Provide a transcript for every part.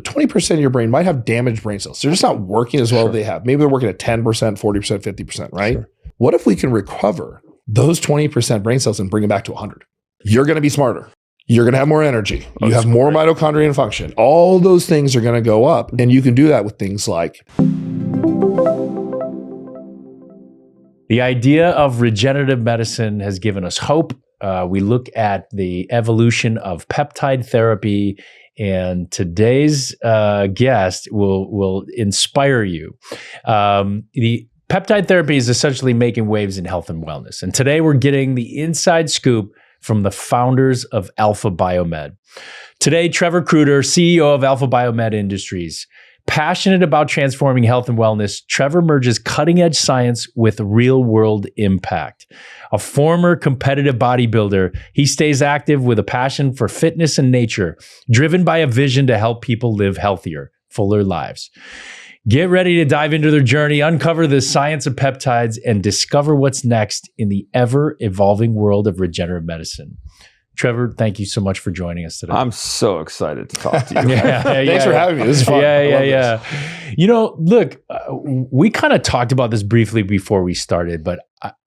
20% of your brain might have damaged brain cells. They're just not working as well as they have. Maybe they're working at 10%, 40%, 50%, right? Sure. What if we can recover those 20% brain cells and bring them back to 100? You're going to be smarter. You're going to have more energy. You have more mitochondrial function. All those things are going to go up. And you can do that with things like... The idea of regenerative medicine has given us hope. We look at the evolution of peptide therapy, and today's guest will inspire you. The peptide therapy is essentially making waves in health and wellness. And today we're getting the inside scoop from the founders of Alpha BioMed. Today, Trevor Kruder, CEO of Alpha BioMed Industries. Passionate about transforming health and wellness, Trevor merges cutting-edge science with real-world impact. A former competitive bodybuilder, he stays active with a passion for fitness and nature, driven by a vision to help people live healthier, fuller lives. Get ready to dive into their journey, uncover the science of peptides, and discover what's next in the ever-evolving world of regenerative medicine. Trevor, thank you so much for joining us today. I'm so excited to talk to you. Thanks for having me. This is fun. Yeah. You know, look, we kind of talked about this briefly before we started, but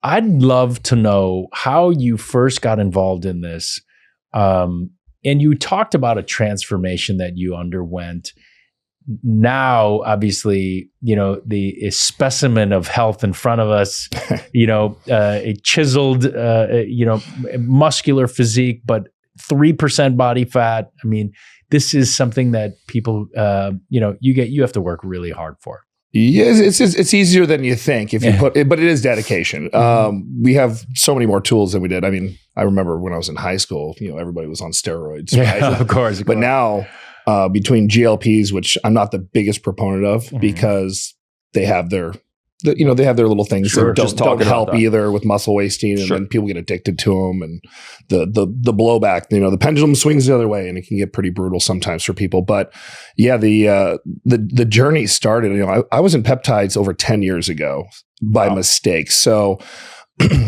I'd love to know how you first got involved in this. And you talked about a transformation that you underwent. Now, obviously, you know, a specimen of health in front of us, you know, a chiseled, you know, muscular physique, but 3% body fat. I mean, this is something that people, you know, you have to work really hard for. Yeah, it's easier than you think if you put it, but it is dedication. We have so many more tools than we did. I mean, I remember when I was in high school, you know, everybody was on steroids. Yeah, right? of course. But now, between GLPs, which I'm not the biggest proponent of because they have their little things that don't help either with muscle wasting, and then people get addicted to them, and the blowback, you know, the pendulum swings the other way, and it can get pretty brutal sometimes for people. But yeah, the journey started. You know, I was in peptides over 10 years ago by mistake. So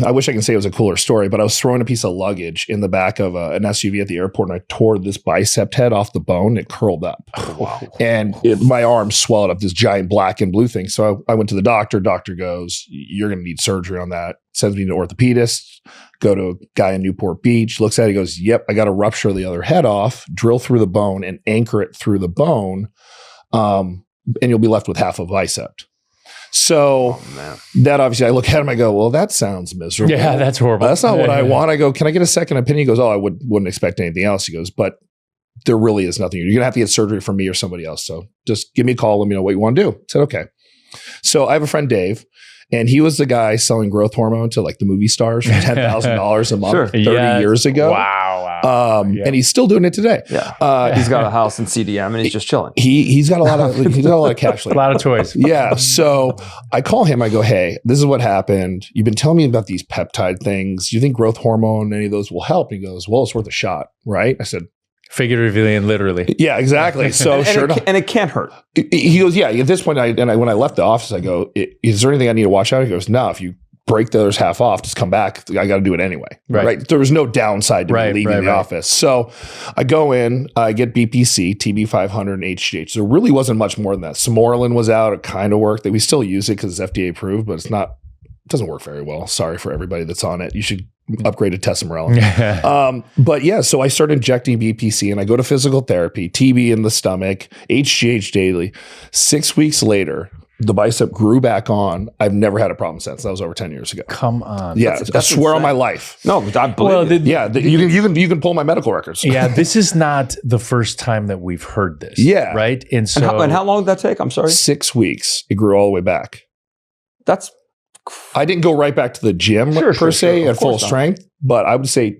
I wish I can say it was a cooler story, but I was throwing a piece of luggage in the back of an SUV at the airport, and I tore this bicep head off the bone. It curled up. And my arm swelled up, this giant black and blue thing. So I went to the doctor. Doctor goes, "You're going to need surgery on that." Sends me to an orthopedist. Go to a guy in Newport Beach, looks at it, he goes, "Yep, I got to rupture the other head off, drill through the bone, and anchor it through the bone. And you'll be left with half a bicep." So that obviously I look at him, I go, "Well, that sounds miserable. Yeah, that's horrible. That's not what I want." I go, "Can I get a second opinion?" He goes, "Oh, I wouldn't expect anything else." He goes, "But there really is nothing. You're going to have to get surgery from me or somebody else. So just give me a call. Let me know what you want to do." I said, "Okay." So I have a friend, Dave, and he was the guy selling growth hormone to like the movie stars for $10,000 a month 30 years ago. Wow. And he's still doing it today. Yeah. He's got a house in CDM and he's just chilling. He's got a lot of cash. A lot of toys. Yeah. So I call him. I go, "Hey, this is what happened. You've been telling me about these peptide things. Do you think growth hormone, any of those will help?" And he goes, "Well, it's worth a shot." Right. I said, figuratively and literally. Yeah, exactly. So and it can't hurt. He goes, "Yeah." At this point, when I left the office, I go, "Is there anything I need to watch out?" He goes, "No, if you break the other half off, just come back. I got to do it anyway." Right. There was no downside to me leaving the office. So I go in, I get BPC, TB 500, and HGH. There really wasn't much more than that. Samorelin was out. It kind of worked. We still use it because it's FDA approved, but it doesn't work very well. Sorry for everybody that's on it. You should upgrade to tesamorelin. But yeah, so I started injecting BPC, and I go to physical therapy, TB in the stomach, HGH daily. 6 weeks later, the bicep grew back on. I've never had a problem since. That was over 10 years ago. Come on. Yeah, I swear on my life. No, I believe it. You can pull my medical records. Yeah, this is not the first time that we've heard this. Yeah. Right? And so and how long did that take? I'm sorry. 6 weeks. It grew all the way back. I didn't go right back to the gym per se at full strength, but I would say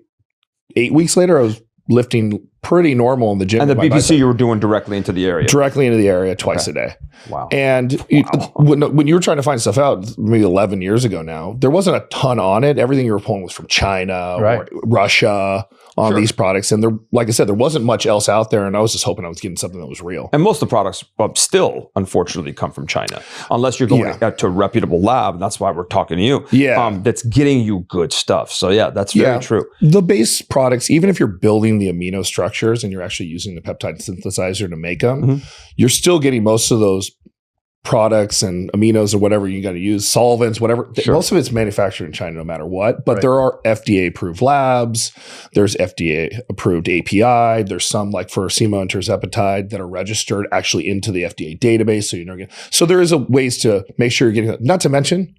8 weeks later, I was lifting pretty normal in the gym. And the BPC you were doing directly into the area? Directly into the area twice a day. Wow. And when you were trying to find stuff out, maybe 11 years ago now, there wasn't a ton on it. Everything you were pulling was from China or Russia, on these products. And there, like I said, there wasn't much else out there. And I was just hoping I was getting something that was real. And most of the products still, unfortunately, come from China, unless you're going to a reputable lab. And that's why we're talking to you. Yeah. That's getting you good stuff. So yeah, that's very true. The base products, even if you're building the amino structures and you're actually using the peptide synthesizer to make them, you're still getting most of those products and aminos or whatever you got to use, solvents, whatever. Most of it's manufactured in China no matter what, but there are FDA approved labs. There's FDA approved API. There's some like for SEMA and terzepatide that are registered actually into the FDA database. So, so there is a ways to make sure you're getting, not to mention,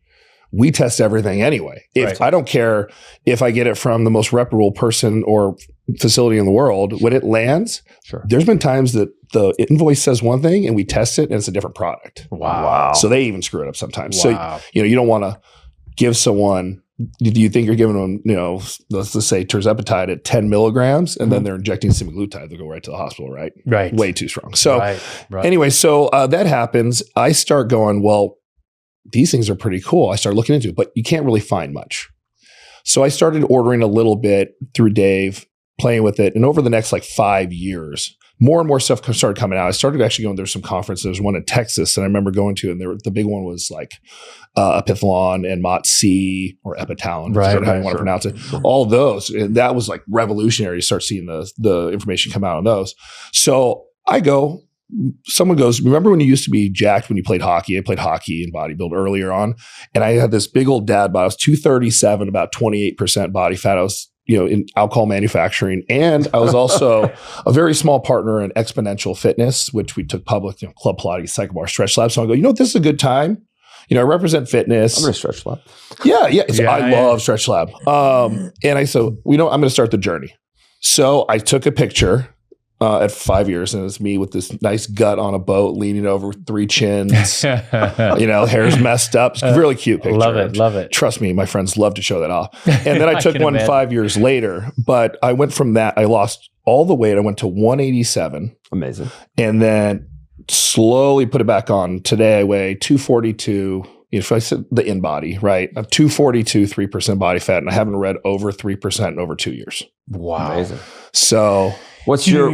we test everything anyway. If I don't care if I get it from the most reputable person or facility in the world, when it lands, there's been times that the invoice says one thing and we test it and it's a different product. Wow. So they even screw it up sometimes. So, you don't want to give someone, do you think you're giving them, let's just say terzepatide at 10 milligrams and then they're injecting semaglutide, they'll go right to the hospital, right? Right. Way too strong. So anyway, that happens. I start going, well, these things are pretty cool. I started looking into it, but you can't really find much. So I started ordering a little bit through Dave, playing with it. And over the next 5 years, more and more stuff started coming out. I started actually going, there's some conferences. There's one in Texas that I remember going to, and the big one was Epithalon and MOTS-C or Epitalon, how you want to pronounce it. All of those. And that was revolutionary to start seeing the information come out on those. So I go, someone goes, remember when you used to be jacked when you played hockey? I played hockey and bodybuild earlier on. And I had this big old dad bod. I was 237, about 28% body fat. I was, in alcohol manufacturing. And I was also a very small partner in Exponential Fitness, which we took public, Club Pilates, Cycle Bar, Stretch Lab. So I go, this is a good time. I represent fitness. I'm in a Stretch Lab. I love Stretch Lab. And I said, I'm going to start the journey. So I took a picture at 5 years, and it's me with this nice gut on a boat, leaning over 3 chins, hair's messed up. It's a really cute picture. Love it. Trust me, my friends love to show that off. And then I took one 5 years later, but I went from that, I lost all the weight. I went to 187. Amazing. And then slowly put it back on. Today I weigh 242. If I said the in body, right? 242, 3% body fat, and I haven't read over 3% in over 2 years. Wow. Amazing. So what's your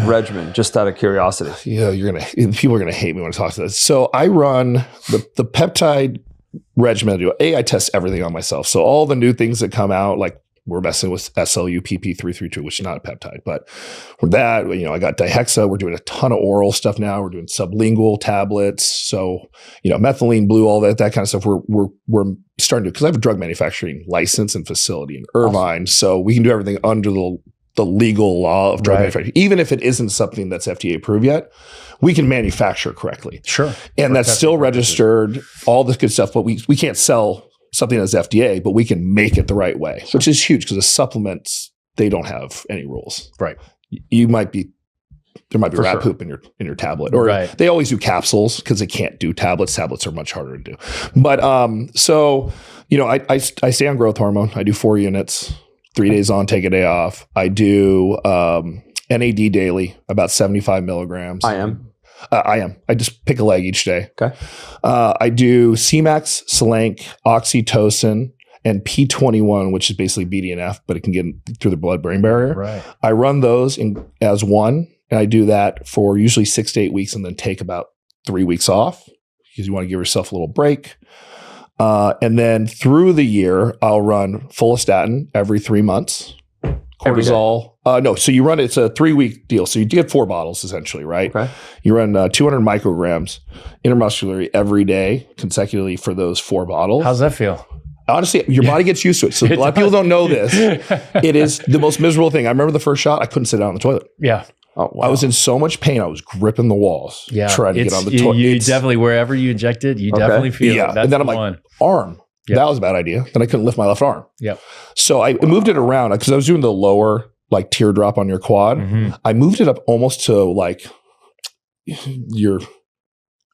regimen? Just out of curiosity. People are gonna hate me when I talk to this. So I run the peptide regimen. I test everything on myself. So all the new things that come out, like we're messing with SLU PP332, which is not a peptide, but with that, I got dihexa. We're doing a ton of oral stuff now. We're doing sublingual tablets. So, methylene blue, all that kind of stuff. We're starting to, because I have a drug manufacturing license and facility in Irvine. Awesome. So we can do everything under the legal law of drug manufacturing. Even if it isn't something that's FDA approved yet, we can manufacture correctly. Sure. And that's still registered, all this good stuff, but we can't sell something that's FDA, but we can make it the right way, which is huge because the supplements, they don't have any rules. Right. There might be rat poop in your tablet, or they always do capsules because they can't do tablets. Tablets are much harder to do. But so I stay on growth hormone. I do 4 units, 3 days on, take a day off. I do NAD daily, about 75 milligrams. I am. I just pick a leg each day. Okay. I do CMAX, Selenk, oxytocin, and P21, which is basically BDNF, but it can get through the blood-brain barrier. Right. I run those as one, and I do that for usually 6 to 8 weeks, and then take about 3 weeks off because you want to give yourself a little break. And then through the year, I'll run Follistatin every 3 months. Cortisol. No, so you run, it's a 3-week deal. So you get 4 bottles essentially, right? Okay. You run 200 micrograms intramuscularly every day consecutively for those 4 bottles. How's that feel? Honestly, your body gets used to it. So a lot of people don't know this. It is the most miserable thing. I remember the first shot, I couldn't sit down on the toilet. Yeah. Oh, wow. I was in so much pain. I was gripping the walls trying to get on the toilet. You definitely, wherever you inject it, you definitely feel it. That's and then I'm like, arm. Yep. That was a bad idea. Then I couldn't lift my left arm. Yep. So I moved it around because I was doing the lower teardrop on your quad. Mm-hmm. I moved it up almost to your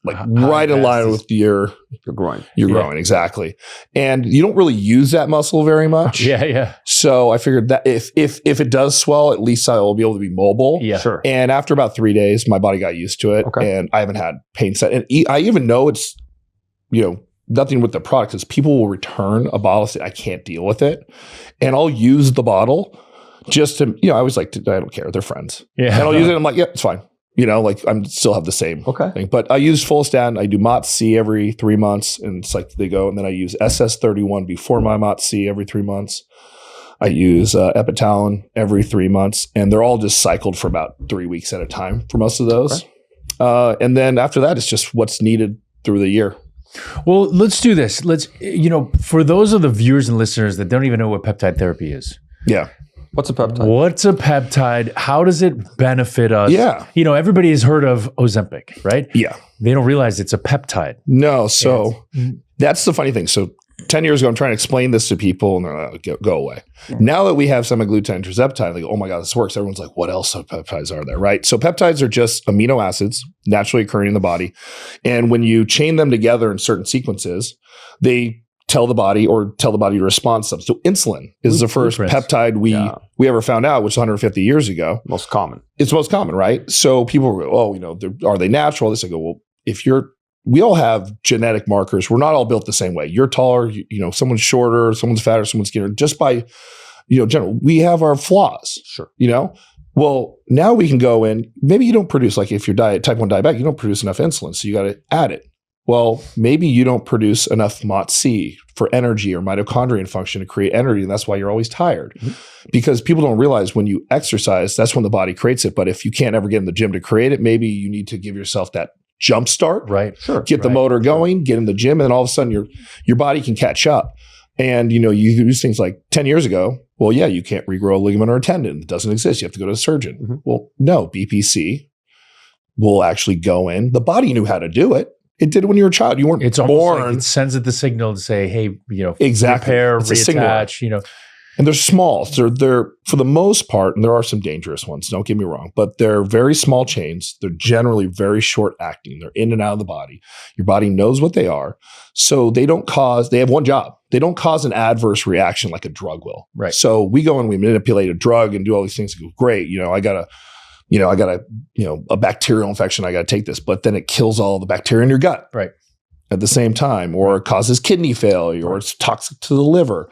right in line with your groin. Your groin, exactly. And you don't really use that muscle very much. Yeah. So I figured that if it does swell, at least I will be able to be mobile. Yeah. Sure. And after about 3 days, my body got used to it. Okay. And I haven't had pain set. And I even know it's, nothing with the product is people will return a bottle, say, I can't deal with it. And I'll use the bottle just to, I always like to, I don't care. They're friends. Yeah. And I'll use it. I'm like, yeah, it's fine. I'm still have the same thing. But I use Follistatin. I do MOTS-C every 3 months, and it's like they go. And then I use SS31 before my MOTS-C every 3 months. I use Epitalin every 3 months, and they're all just cycled for about 3 weeks at a time for most of those. And then after that, it's just what's needed through the year. Well, let's do this. For those of the viewers and listeners that don't even know what peptide therapy is. Yeah. What's a peptide? What's a peptide? How does it benefit us? Yeah. Everybody has heard of Ozempic, right? Yeah. They don't realize it's a peptide. No. So that's the funny thing. So 10 years ago, I'm trying to explain this to people, and they're like, go away. Now that we have semaglutide and tirzepatide, they go, oh my God, this works. Everyone's like, what else peptides are there, right? So peptides are just amino acids naturally occurring in the body. And when you chain them together in certain sequences, they tell the body to respond to something. So insulin is the first peptide we ever found out, which was 150 years ago. Most common. It's most commone, right? So people go, are they natural? This I go, well, we all have genetic markers. We're not all built the same way. You're taller, someone's shorter, someone's fatter, someone's skinnier. Just by, general, we have our flaws. Sure. Well, now we can go in. Maybe you don't produce, like if you're type 1 diabetic, you don't produce enough insulin, so you got to add it. Well, maybe you don't produce enough MOTS-C for energy or mitochondrial function to create energy, and that's why you're always tired. Mm-hmm. Because people don't realize when you exercise, that's when the body creates it. But if you can't ever get in the gym to create it, maybe you need to give yourself that jump start, right? Sure. Get the motor going, get in the gym, and then all of a sudden your body can catch up. And you use things like 10 years ago. Well, yeah, you can't regrow a ligament or a tendon; it doesn't exist. You have to go to a surgeon. Mm-hmm. Well, no, BPC will actually go in. The body knew how to do it. It did it when you were a child. You weren't it's born. Like it sends it the signal to say, hey, exactly. Repair, it's reattach, And they're small. So they're for the most part, and there are some dangerous ones, don't get me wrong, but they're very small chains. They're generally very short acting. They're in and out of the body. Your body knows what they are. So they have one job. They don't cause an adverse reaction like a drug will. Right. So we go and we manipulate a drug and do all these things and go, great, I got a bacterial infection. I got to take this, but then it kills all the bacteria in your gut. Right. At the same time, or it causes kidney failure, or it's toxic to the liver.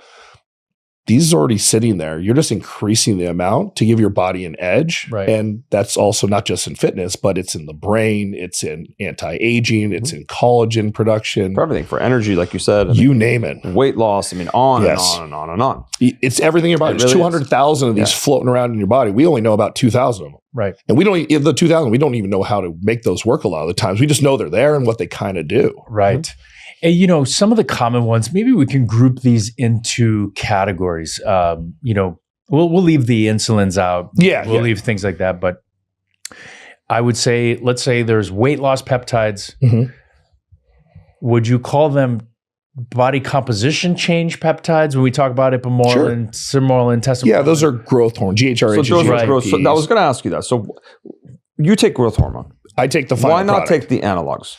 These are already sitting there. You're just increasing the amount to give your body an edge. Right. And that's also not just in fitness, but it's in the brain, it's in anti-aging, it's in collagen production. For everything, for energy, like you said. You name it. Weight loss, on and on and on and on. It's everything in your body. There's 200,000 of these floating around in your body. We only know about 2,000 of them. Right. And the 2,000, we don't even know how to make those work a lot of the times. We just know they're there and what they kind of do. Right. And, some of the common ones, maybe we can group these into categories. We'll leave the insulins out. Yeah. We'll leave things like that. But I would say, let's say there's weight loss peptides. Mm-hmm. Would you call them body composition change peptides when we talk about epimoral and symoral intestinal? Yeah, those are growth hormone, GHRH. So those are growth. So I was going to ask you that. So you take growth hormone. I take the final Why not product. take the analogs?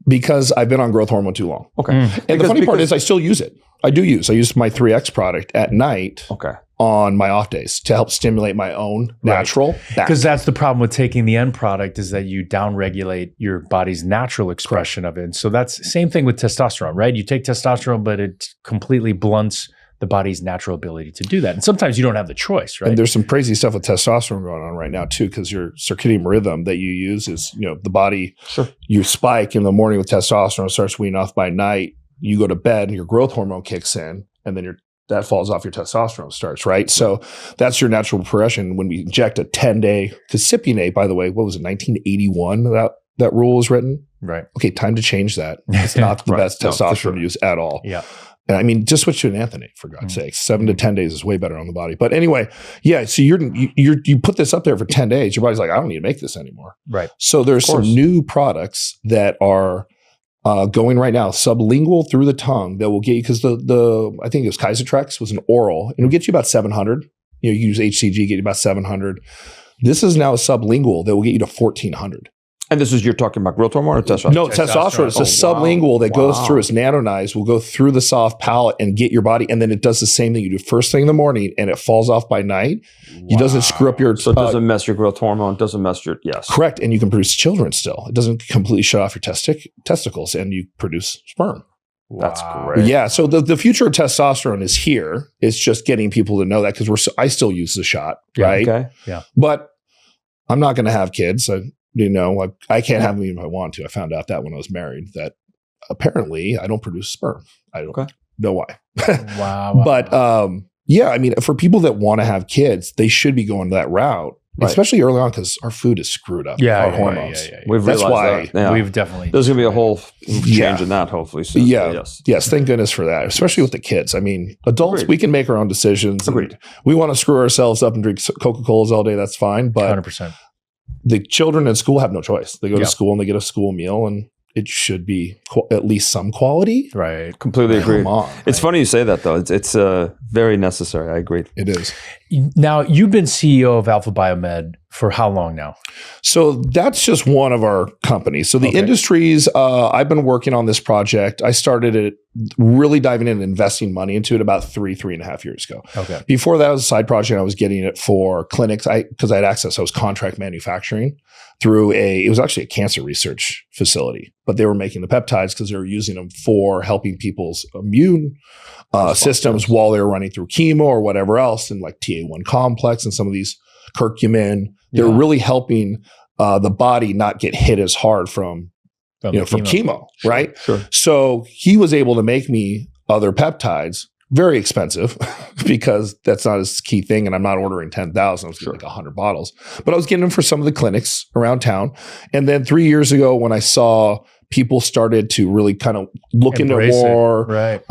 Because I've been on growth hormone too long. Okay. And the funny part is I still use it. I use my 3X product at night on my off days to help stimulate my own natural back. Because that's the problem with taking the end product is that you downregulate your body's natural expression of it. And so that's the same thing with testosterone, right? You take testosterone, but it completely blunts the body's natural ability to do that. And sometimes you don't have the choice, right? And there's some crazy stuff with testosterone going on right now too, because your circadian rhythm that you use is, the body, you spike in the morning with testosterone, starts weaning off by night, you go to bed and your growth hormone kicks in, and then that falls off, your testosterone starts, right? So that's your natural progression. When we inject a 10-day, because cypionate, by the way, what was it, 1981 that rule was written? Right. Okay, time to change that. It's not the best testosterone use at all. Yeah. And I mean, just switch to an Anthony, for God's sake. 7 to 10 days is way better on the body. But anyway, so you put this up there for 10 days. Your body's like, I don't need to make this anymore. Right. So there's some new products that are going right now, sublingual through the tongue, that will get you, because I think it was Kaisertrex was an oral, and it'll get you about 700. You use HCG, get you about 700. This is now a sublingual that will get you to 1,400. And you're talking about growth hormone or testosterone? No, testosterone. It's a sublingual that goes through, it's nanonized, will go through the soft palate and get your body. And then it does the same thing. You do first thing in the morning and it falls off by night. It doesn't screw up your... So it doesn't mess your growth hormone, it doesn't mess your... Yes. Correct. And you can produce children still. It doesn't completely shut off your testicles, and you produce sperm. That's great. Yeah. So the future of testosterone is here. It's just getting people to know that because I still use the shot, right? Okay. Yeah. But I'm not going to have kids. I can't have them even if I want to. I found out that when I was married that apparently I don't produce sperm. I don't know why. Wow. But yeah, I mean, for people that want to have kids, they should be going that route. Right. Especially early on because our food is screwed up. Yeah, our hormones. Yeah. That's why we've definitely. There's going to be a whole change in that, hopefully. Soon. Yeah. Yes. Thank goodness for that, especially with the kids. I mean, adults, we can make our own decisions. Agreed. We want to screw ourselves up and drink Coca-Colas all day. That's fine. But 100%. The children in school have no choice. They go to school and they get a school meal, and it should be at least some quality. Right. Completely agree. Come on, it's funny you say that, though. It's very necessary. I agree. It is. Now, you've been CEO of Alpha BioMed for how long now? So that's just one of our companies. So the industries, I've been working on this project. I started it really diving in and investing money into it about 3.5 years ago. Okay. Before that, it was a side project. I was getting it for clinics because I had access. I was contract manufacturing through it was actually a cancer research facility, but they were making the peptides because they were using them for helping people's immune systems while they were running through chemo or whatever else, and like TA1 complex and some of these curcumin. They're really helping the body not get hit as hard from chemo, right? Sure. So he was able to make me other peptides, very expensive because that's not his key thing. And I'm not ordering 10,000. I was getting like 100 bottles, but I was getting them for some of the clinics around town. And then 3 years ago, when I saw people started to really kind of look into more, right?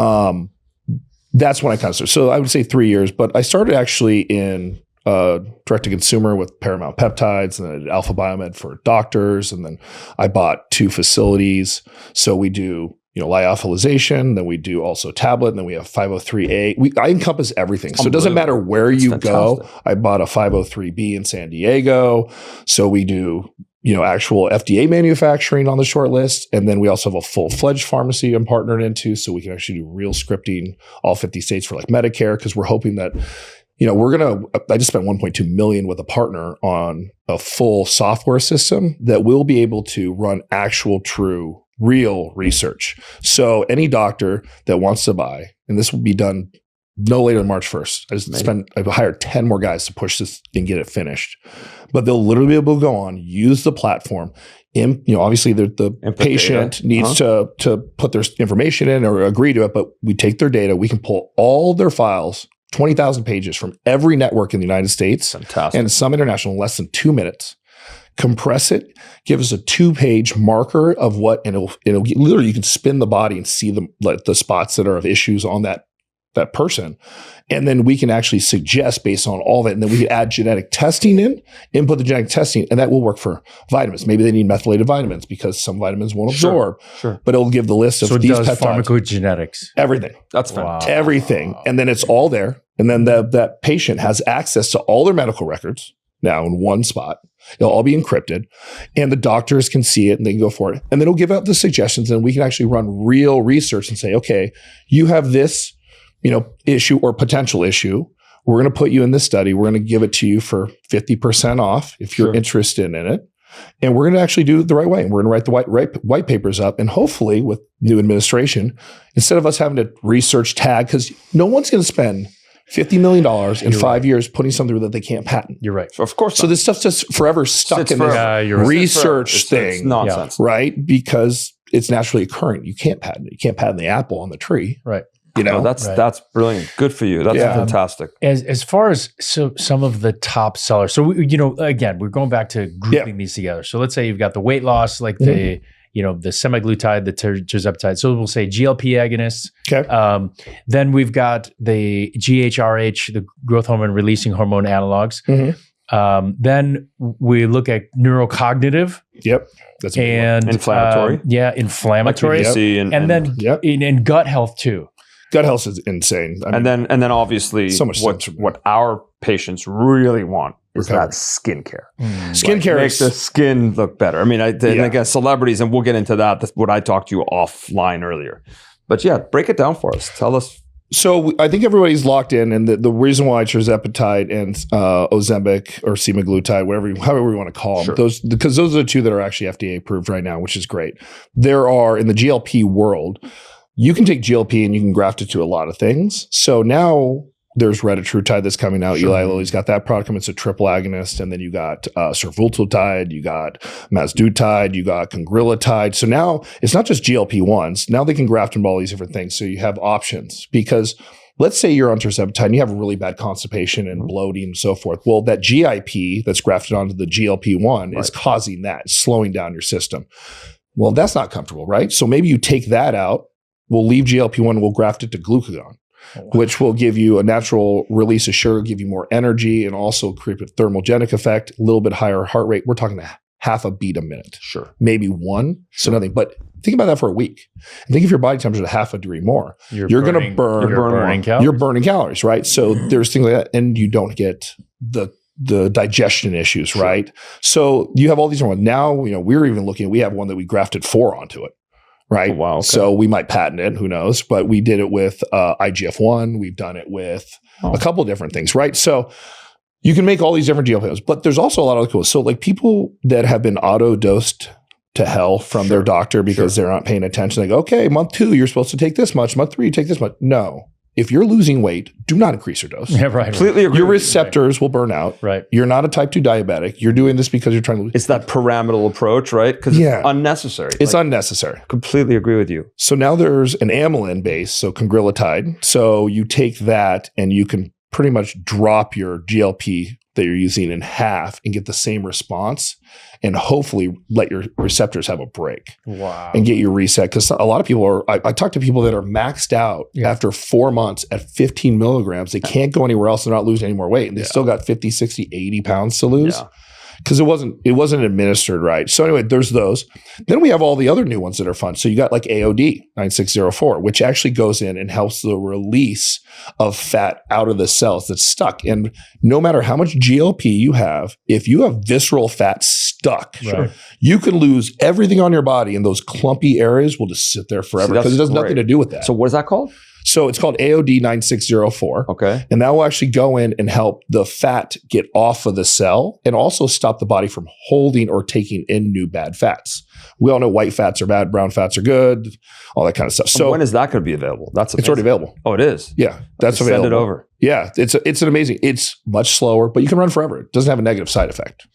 That's when I kind of started. So I would say 3 years, but I started actually in direct to consumer with Paramount Peptides and then Alpha BioMed for doctors. And then I bought 2 facilities. So we do, lyophilization, then we do also tablet, and then we have 503A. I encompass everything. So it doesn't matter where you go. I bought a 503B in San Diego. So we do, actual FDA manufacturing on the short list. And then we also have a full-fledged pharmacy I'm partnered into. So we can actually do real scripting all 50 states for like Medicare, because we're hoping that I just spent $1.2 million with a partner on a full software system that will be able to run actual, true, real research. So any doctor that wants to buy, and this will be done no later than March 1st. I've hired 10 more guys to push this and get it finished, but they'll literally be able to go on, use the platform. Obviously the patient needs to put their information in or agree to it, but we take their data, we can pull all their files, 20,000 pages from every network in the United States and some international in less than 2 minutes, compress it, give us a 2-page marker of what, and it'll literally, you can spin the body and see the spots that are of issues on that person. And then we can actually suggest based on all that. And then we can add genetic testing input the genetic testing, and that will work for vitamins. Maybe they need methylated vitamins because some vitamins won't absorb. Sure. But it'll give the list of these peptides. Pharmacogenetics. Everything. That's fantastic. Everything. And then it's all there. And then that patient has access to all their medical records now in one spot. It'll all be encrypted, and the doctors can see it and they can go for it. And then it'll give out the suggestions, and we can actually run real research and say, okay, you have this issue or potential issue. We're going to put you in this study. We're going to give it to you for 50% off if you're interested in it. And we're going to actually do it the right way. And we're going to write the white papers up. And hopefully with new administration, instead of us having to research tag, because no one's going to spend $50 million in 5 years putting something that they can't patent. You're right. Of course. So this stuff's just forever stuck in this research thing. It's nonsense. Right? Because it's naturally occurring. You can't patent it. You can't patent the apple on the tree. Right. That's brilliant. Good for you. That's fantastic. As far as some of the top sellers. So again, we're going back to grouping these together. So let's say you've got the weight loss, like the semaglutide, the tirzepatide. So we'll say GLP agonists. Okay. Then we've got the GHRH, the growth hormone releasing hormone analogs. Mm-hmm. Then we look at neurocognitive. Yep. That's inflammatory. Inflammatory. Like and then in gut health too. Gut health is insane. And then obviously so much what our patients really want is that skincare. Skincare makes the skin look better. I mean, again, celebrities, and we'll get into that. That's what I talked to you offline earlier. But break it down for us. Tell us. So I think everybody's locked in, and the reason why tirzepatide and Ozempic or semaglutide, however you want to call them, because those are the 2 that are actually FDA approved right now, which is great. There are in the GLP world. you can take GLP and you can graft it to a lot of things. So now there's retatrutide that's coming out. Eli Lilly's got that product coming. It's a triple agonist. And then you got survodutide, you got mazdutide, you got congrilitide. So now it's not just GLP-1s. Now they can graft into all these different things. So you have options, because let's say you're on tirzepatide and you have really bad constipation and bloating and so forth. Well, that GIP that's grafted onto the GLP-1 is causing that, slowing down your system. Well, that's not comfortable, right? So maybe you take that out. We'll leave GLP-1, we'll graft it to glucagon. Which will give you a natural release of sugar, give you more energy, and also create a thermogenic effect, a little bit higher heart rate. We're talking half a beat a minute. Sure. Maybe one, so nothing. But think about that for a week. And think if your body temperature is a half a degree more, you're going to burn. You're burning calories, right? So there's things like that, and you don't get the digestion issues, right? So you have all these ones. Now, we're even looking, we have one that we grafted 4 onto it. Right. Oh, wow. Okay. So we might patent it. Who knows? But we did it with IGF-1. We've done it with a couple of different things. Right. So you can make all these different GLP-1s, but there's also a lot of cool. So like people that have been auto-dosed to hell from their doctor because they're not paying attention. They go, okay, month 2, you're supposed to take this much. Month 3, you take this much. No. If you're losing weight, do not increase your dose. Yeah, right. Completely agree. Your receptors will burn out. Right. You're not a type 2 diabetic. You're doing this because you're trying to lose. It's that pyramidal approach, right? Because it's unnecessary. It's unnecessary. Completely agree with you. So now there's an amylin base, so congrilitide. So you take that and you can pretty much drop your GLP that you're using in half and get the same response, and hopefully let your receptors have a break. Wow. And get your reset. Because a lot of people are, I talk to people that are maxed out after 4 months at 15 milligrams. They can't go anywhere else. They're not losing any more weight. And they still got 50, 60, 80 pounds to lose. Yeah. Because it wasn't administered right. So anyway, there's those. Then we have all the other new ones that are fun. So you got like AOD 9604, which actually goes in and helps the release of fat out of the cells that's stuck. And no matter how much GLP you have, if you have visceral fat stuck, you can lose everything on your body, and those clumpy areas will just sit there forever because it has nothing to do with that. So what is that called? So it's called AOD 9604. Okay. And that will actually go in and help the fat get off of the cell and also stop the body from holding or taking in new bad fats. We all know white fats are bad, brown fats are good, all that kind of stuff. So when is that going to be available? It's already available. Oh, it is? Yeah. That's available. Send it over. Yeah. It's an amazing, it's much slower, but you can run forever. It doesn't have a negative side effect.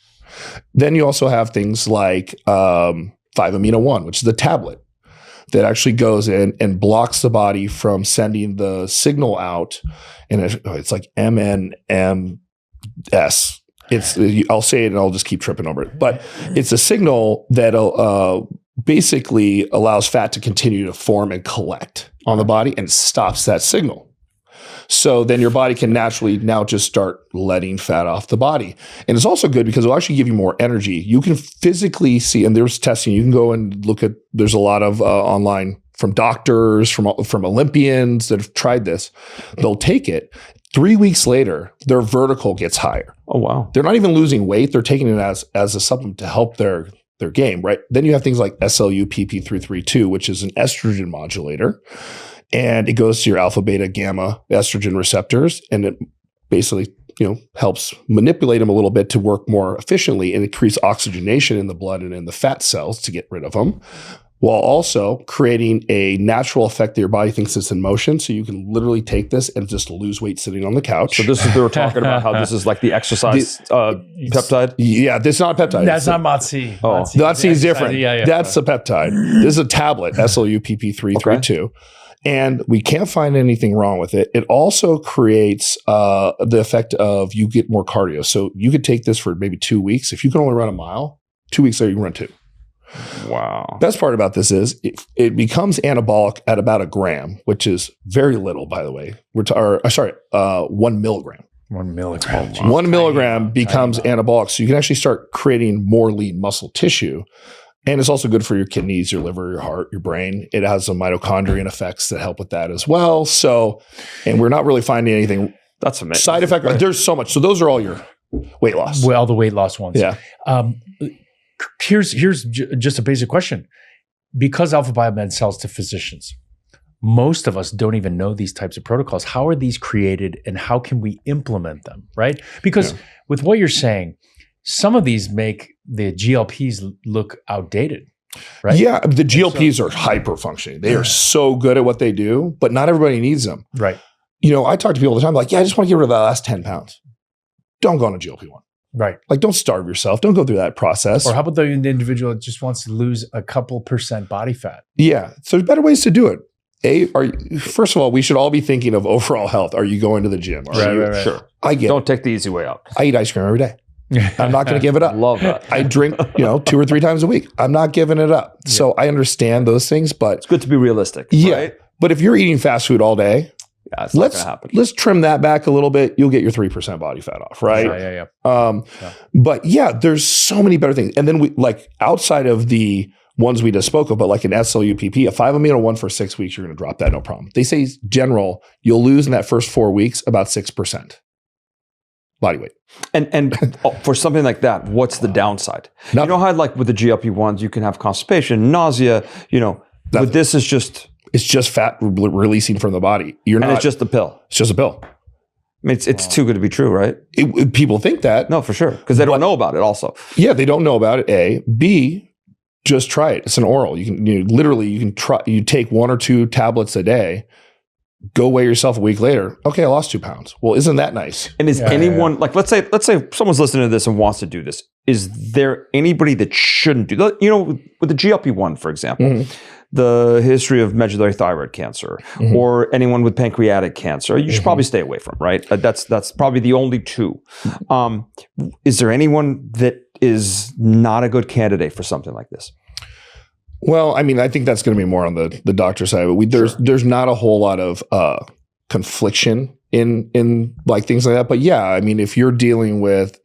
Then you also have things like 5-amino-1, which is the tablet that actually goes in and blocks the body from sending the signal out. And it's like MNMS. I'll say it and I'll just keep tripping over it. But it's a signal that basically allows fat to continue to form and collect on the body and stops that signal. So then your body can naturally now just start letting fat off the body. And it's also good because it'll actually give you more energy. You can physically see, and there's testing, you can go and look at, there's a lot of online from doctors, from Olympians that have tried this. They'll take it. 3 weeks later, their vertical gets higher. Oh, wow. They're not even losing weight. They're taking it as a supplement to help their game, right? Then you have things like SLU-PP332, which is an estrogen modulator. And it goes to your alpha, beta, gamma estrogen receptors, and it basically, helps manipulate them a little bit to work more efficiently and increase oxygenation in the blood and in the fat cells to get rid of them, while also creating a natural effect that your body thinks it's in motion. So you can literally take this and just lose weight sitting on the couch. So this is, they were talking about how this is like the exercise peptide? Yeah, this is not a peptide. That's not MOTS-c. Oh, MOTS-c is different. Yeah. That's a peptide. This is a tablet, SLU-PP332. Okay. And we can't find anything wrong with it. It also creates the effect of you get more cardio. So you could take this for maybe 2 weeks. If you can only run a mile, 2 weeks later you can run 2. Wow. Best part about this is it becomes anabolic at about 1 gram, which is very little, by the way. 1 milligram. 1 milligram. Oh, 1 milligram becomes anabolic. So you can actually start creating more lean muscle tissue. And it's also good for your kidneys, your liver, your heart, your brain. It has some mitochondrial effects that help with that as well. So, and we're not really finding anything. That's amazing. Side effect. There's so much. So those are all your weight loss. Well, the weight loss ones. Yeah. Here's just a basic question. Because Alpha BioMed sells to physicians, most of us don't even know these types of protocols. How are these created and how can we implement them, right? Because with what you're saying, some of these make the GLPs look outdated. right? Yeah, the GLPs are hyper functioning. They are so good at what they do, but not everybody needs them. Right. I talk to people all the time like, yeah, I just want to get rid of that last 10 pounds. Don't go on a GLP-1. Right. Like, don't starve yourself. Don't go through that process. Or how about the individual that just wants to lose a couple % body fat? Yeah. So there's better ways to do it. First of all, we should all be thinking of overall health. Are you going to the gym? Right. Sure. I get Don't take the easy way out. I eat ice cream every day. I'm not going to give it up. Love that. I drink, 2 or 3 times a week. I'm not giving it up. Yeah. So I understand those things, but it's good to be realistic. Yeah. Right? But if you're eating fast food all day, it's not gonna happen. Let's trim that back a little bit. You'll get your 3% body fat off, right? Yeah. But yeah, there's so many better things. And then we outside of the ones we just spoke of, but like an SLUPP, a 5-amino-1 for 6 weeks, you're going to drop that, no problem. They say general, you'll lose in that first 4 weeks about 6% body weight. And for something like that, what's the downside? Nothing. You know how like with the GLP-1s, you can have constipation, nausea, but this is just... It's just fat releasing from the body. It's just a pill. It's just a pill. I mean, it's too good to be true, right? People think that. No, for sure. Because they don't know about it also. Yeah, they don't know about it, A. B, just try it. It's an oral. You can literally try. You take 1 or 2 tablets a day, go weigh yourself a week later. Okay, I lost 2 pounds. Well, isn't that nice? And is anyone like, let's say someone's listening to this and wants to do this. Is there anybody that shouldn't do that? With the GLP-1, for example, the history of medullary thyroid cancer or anyone with pancreatic cancer, you should probably stay away from, right? That's probably the only 2. Is there anyone that is not a good candidate for something like this? Well, I mean, I think that's going to be more on the doctor side, but there's not a whole lot of confliction in like things like that. But yeah, I mean, if you're dealing with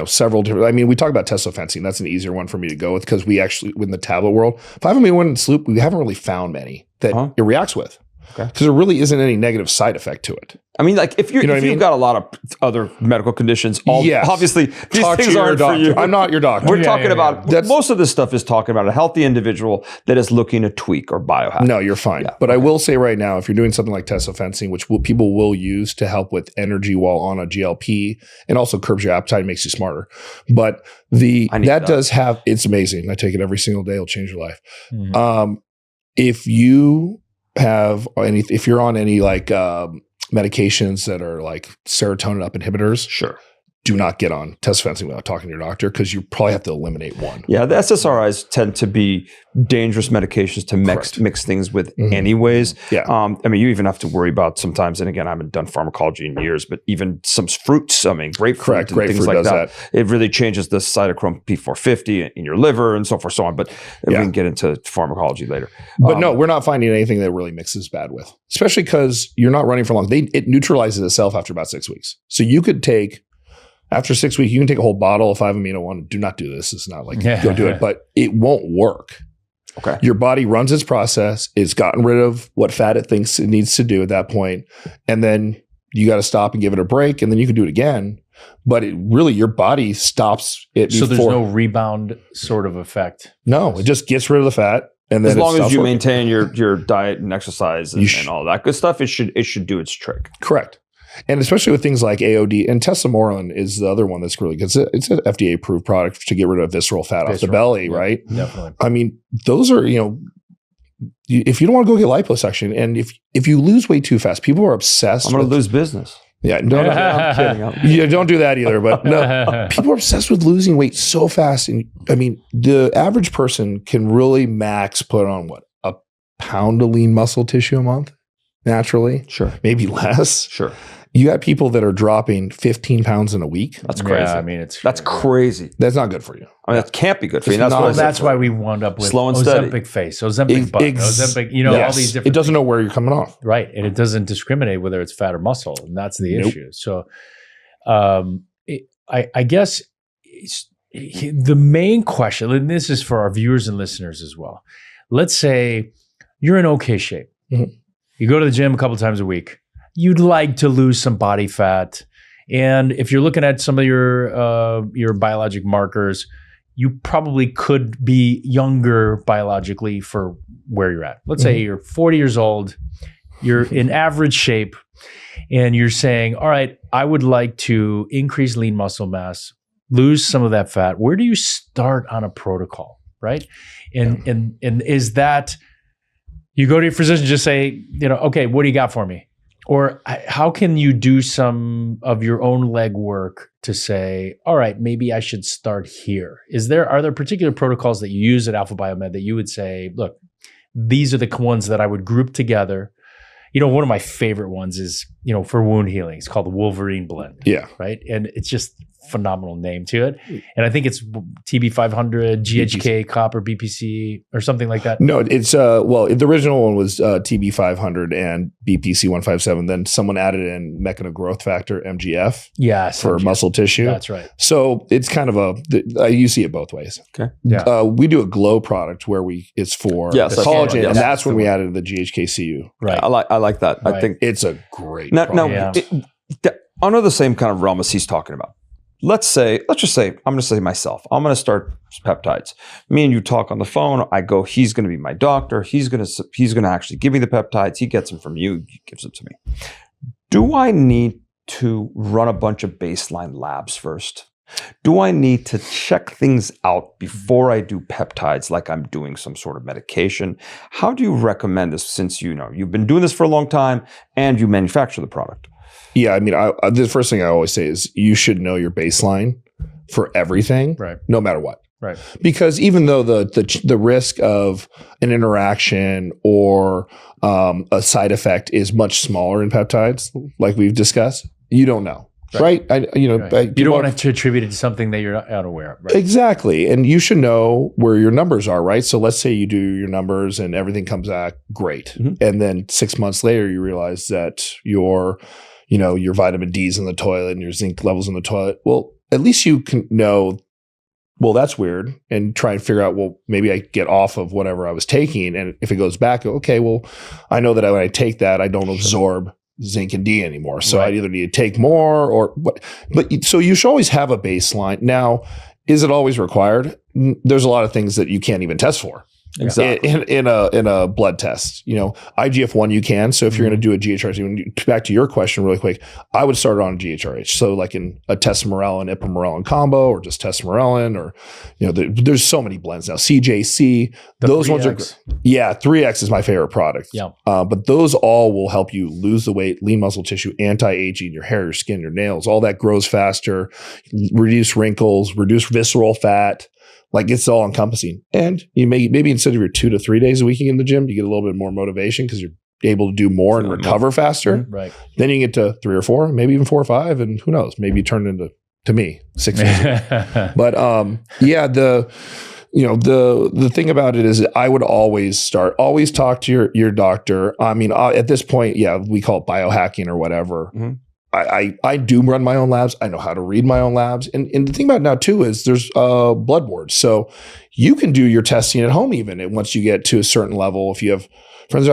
several different, I mean, we talk about tesofensine. That's an easier one for me to go with because we actually, in the tablet world, 5-amino-1 and sloop, we haven't really found many that it reacts with. Because there really isn't any negative side effect to it. I mean, like if you've got a lot of other medical conditions, obviously these things aren't for you. I'm not your doctor. We're talking about most of this stuff is talking about a healthy individual that is looking to tweak or biohack. No, you're fine. Yeah, but I will say right now, if you're doing something like tesofensine, which people will use to help with energy while on a GLP, and also curbs your appetite, makes you smarter. But that does have, it's amazing. I take it every single day. It'll change your life. If you if you're on any like medications that are like serotonin up inhibitors, sure, do not get on tesofensine without talking to your doctor because you probably have to eliminate one. Yeah, the SSRIs tend to be dangerous medications to mix things with anyways. Yeah. I mean, you even have to worry about sometimes, and again, I haven't done pharmacology in years, but even some fruits, I mean, grapefruit and things like that, it really changes the cytochrome P450 in your liver and so forth, so on. But we can get into pharmacology later. But no, we're not finding anything that really mixes bad with, especially because you're not running for long. It neutralizes itself after about 6 weeks. So you could take, after 6 weeks, you can take a whole bottle of 5-amino-1. Do not do this. It's not like go do it, but it won't work. Okay. Your body runs its process. It's gotten rid of what fat it thinks it needs to do at that point. And then you got to stop and give it a break. And then you can do it again. But your body stops it. So there's no rebound sort of effect. No, it just gets rid of the fat. And then as long as you maintain your diet and exercise and all that good stuff, it should do its trick. Correct. And especially with things like AOD, and tesamorelin is the other one that's really good. It's an FDA-approved product to get rid of visceral fat off the belly, right? Definitely. I mean, those are, if you don't want to go get liposuction, and if you lose weight too fast, people are obsessed. I'm going to lose business. Yeah, no, I'm kidding. Don't do that either. But no, people are obsessed with losing weight so fast. And I mean, the average person can really max put on a pound of lean muscle tissue a month naturally. Sure. Maybe less. Sure. You got people that are dropping 15 pounds in a week. That's crazy. Yeah, I mean, that's crazy. That's not good for you. I mean, that can't be good for you. That's why we wound up with slow and steady. Ozempic face, Ozempic butt, Ozempic, all these different. It doesn't know where you're coming off. Right. And it doesn't discriminate whether it's fat or muscle. And that's the issue. So I guess the main question, and this is for our viewers and listeners as well. Let's say you're in okay shape. Mm-hmm. You go to the gym a couple of times a week. You'd like to lose some body fat. And if you're looking at some of your biologic markers, you probably could be younger biologically for where you're at. Let's say you're 40 years old, you're in average shape, and you're saying, all right, I would like to increase lean muscle mass, lose some of that fat. Where do you start on a protocol? right? And is that you go to your physician, just say, okay, what do you got for me? Or how can you do some of your own legwork to say, all right, maybe I should start here? Are there particular protocols that you use at Alpha BioMed that you would say, look, these are the ones that I would group together? One of my favorite ones is, for wound healing. It's called the Wolverine Blend. Yeah. Right. And it's just phenomenal name to it. And I think it's TB500, GHK, copper, BPC, or something like that. No, it's the original one was TB500 and BPC 157. Then someone added in mechanistic growth factor, MGF. Yes, for MGF. muscle tissue. That's right. So it's kind of you see it both ways. Okay. Yeah. We do a glow product where it's for collagen, and that's when we added the GHKCU. Right. I like that. Right. I think it's a great product. Under the same kind of realm as he's talking about. Let's just say, I'm going to say myself, I'm going to start peptides. Me and you talk on the phone. I go, he's going to be my doctor. He's going to actually give me the peptides. He gets them from you. He gives them to me. Do I need to run a bunch of baseline labs first? Do I need to check things out before I do peptides like I'm doing some sort of medication? How do you recommend this, since you've been doing this for a long time and you manufacture the product? Yeah, I mean, the first thing I always say is you should know your baseline for everything, right? No matter what, right? Because even though the risk of an interaction or a side effect is much smaller in peptides, like we've discussed, you don't know, right? You don't want to attribute it to something that you're not aware of, right? Exactly, and you should know where your numbers are, right? So let's say you do your numbers and everything comes back great, and then 6 months later you realize that your vitamin D's in the toilet and your zinc levels in the toilet. Well, at least you can know, well, that's weird, and try and figure out, well, maybe I get off of whatever I was taking. And if it goes back, okay, well, I know that when I take that, I don't absorb zinc and D anymore. So I either need to take more or what. But so you should always have a baseline. Now, is it always required? There's a lot of things that you can't even test for. Exactly. In a blood test, IGF-1 you can. So if you're going to do a GHRH, back to your question really quick, I would start on GHRH. So like in a testosterone, ipamorelin combo, or just testosterone, or there's so many blends now. CJC, those 3X. Ones are 3X is my favorite product. Yeah, but those all will help you lose the weight, lean muscle tissue, anti-aging, your hair, your skin, your nails, all that grows faster, reduce wrinkles, reduce visceral fat. Like it's all encompassing. And you maybe instead of your 2 to 3 days a week in the gym, you get a little bit more motivation because you're able to do more and recover faster. Right. Then you get to 3 or 4, maybe even 4 or 5, and who knows, maybe you turn into me 6 days a week. But the thing about it is I would always talk to your doctor. I mean, at this point, we call it biohacking or whatever. Mm-hmm. I do run my own labs. I know how to read my own labs. And the thing about it now too is there's blood boards. So you can do your testing at home even. And once you get to a certain level, if you have friends,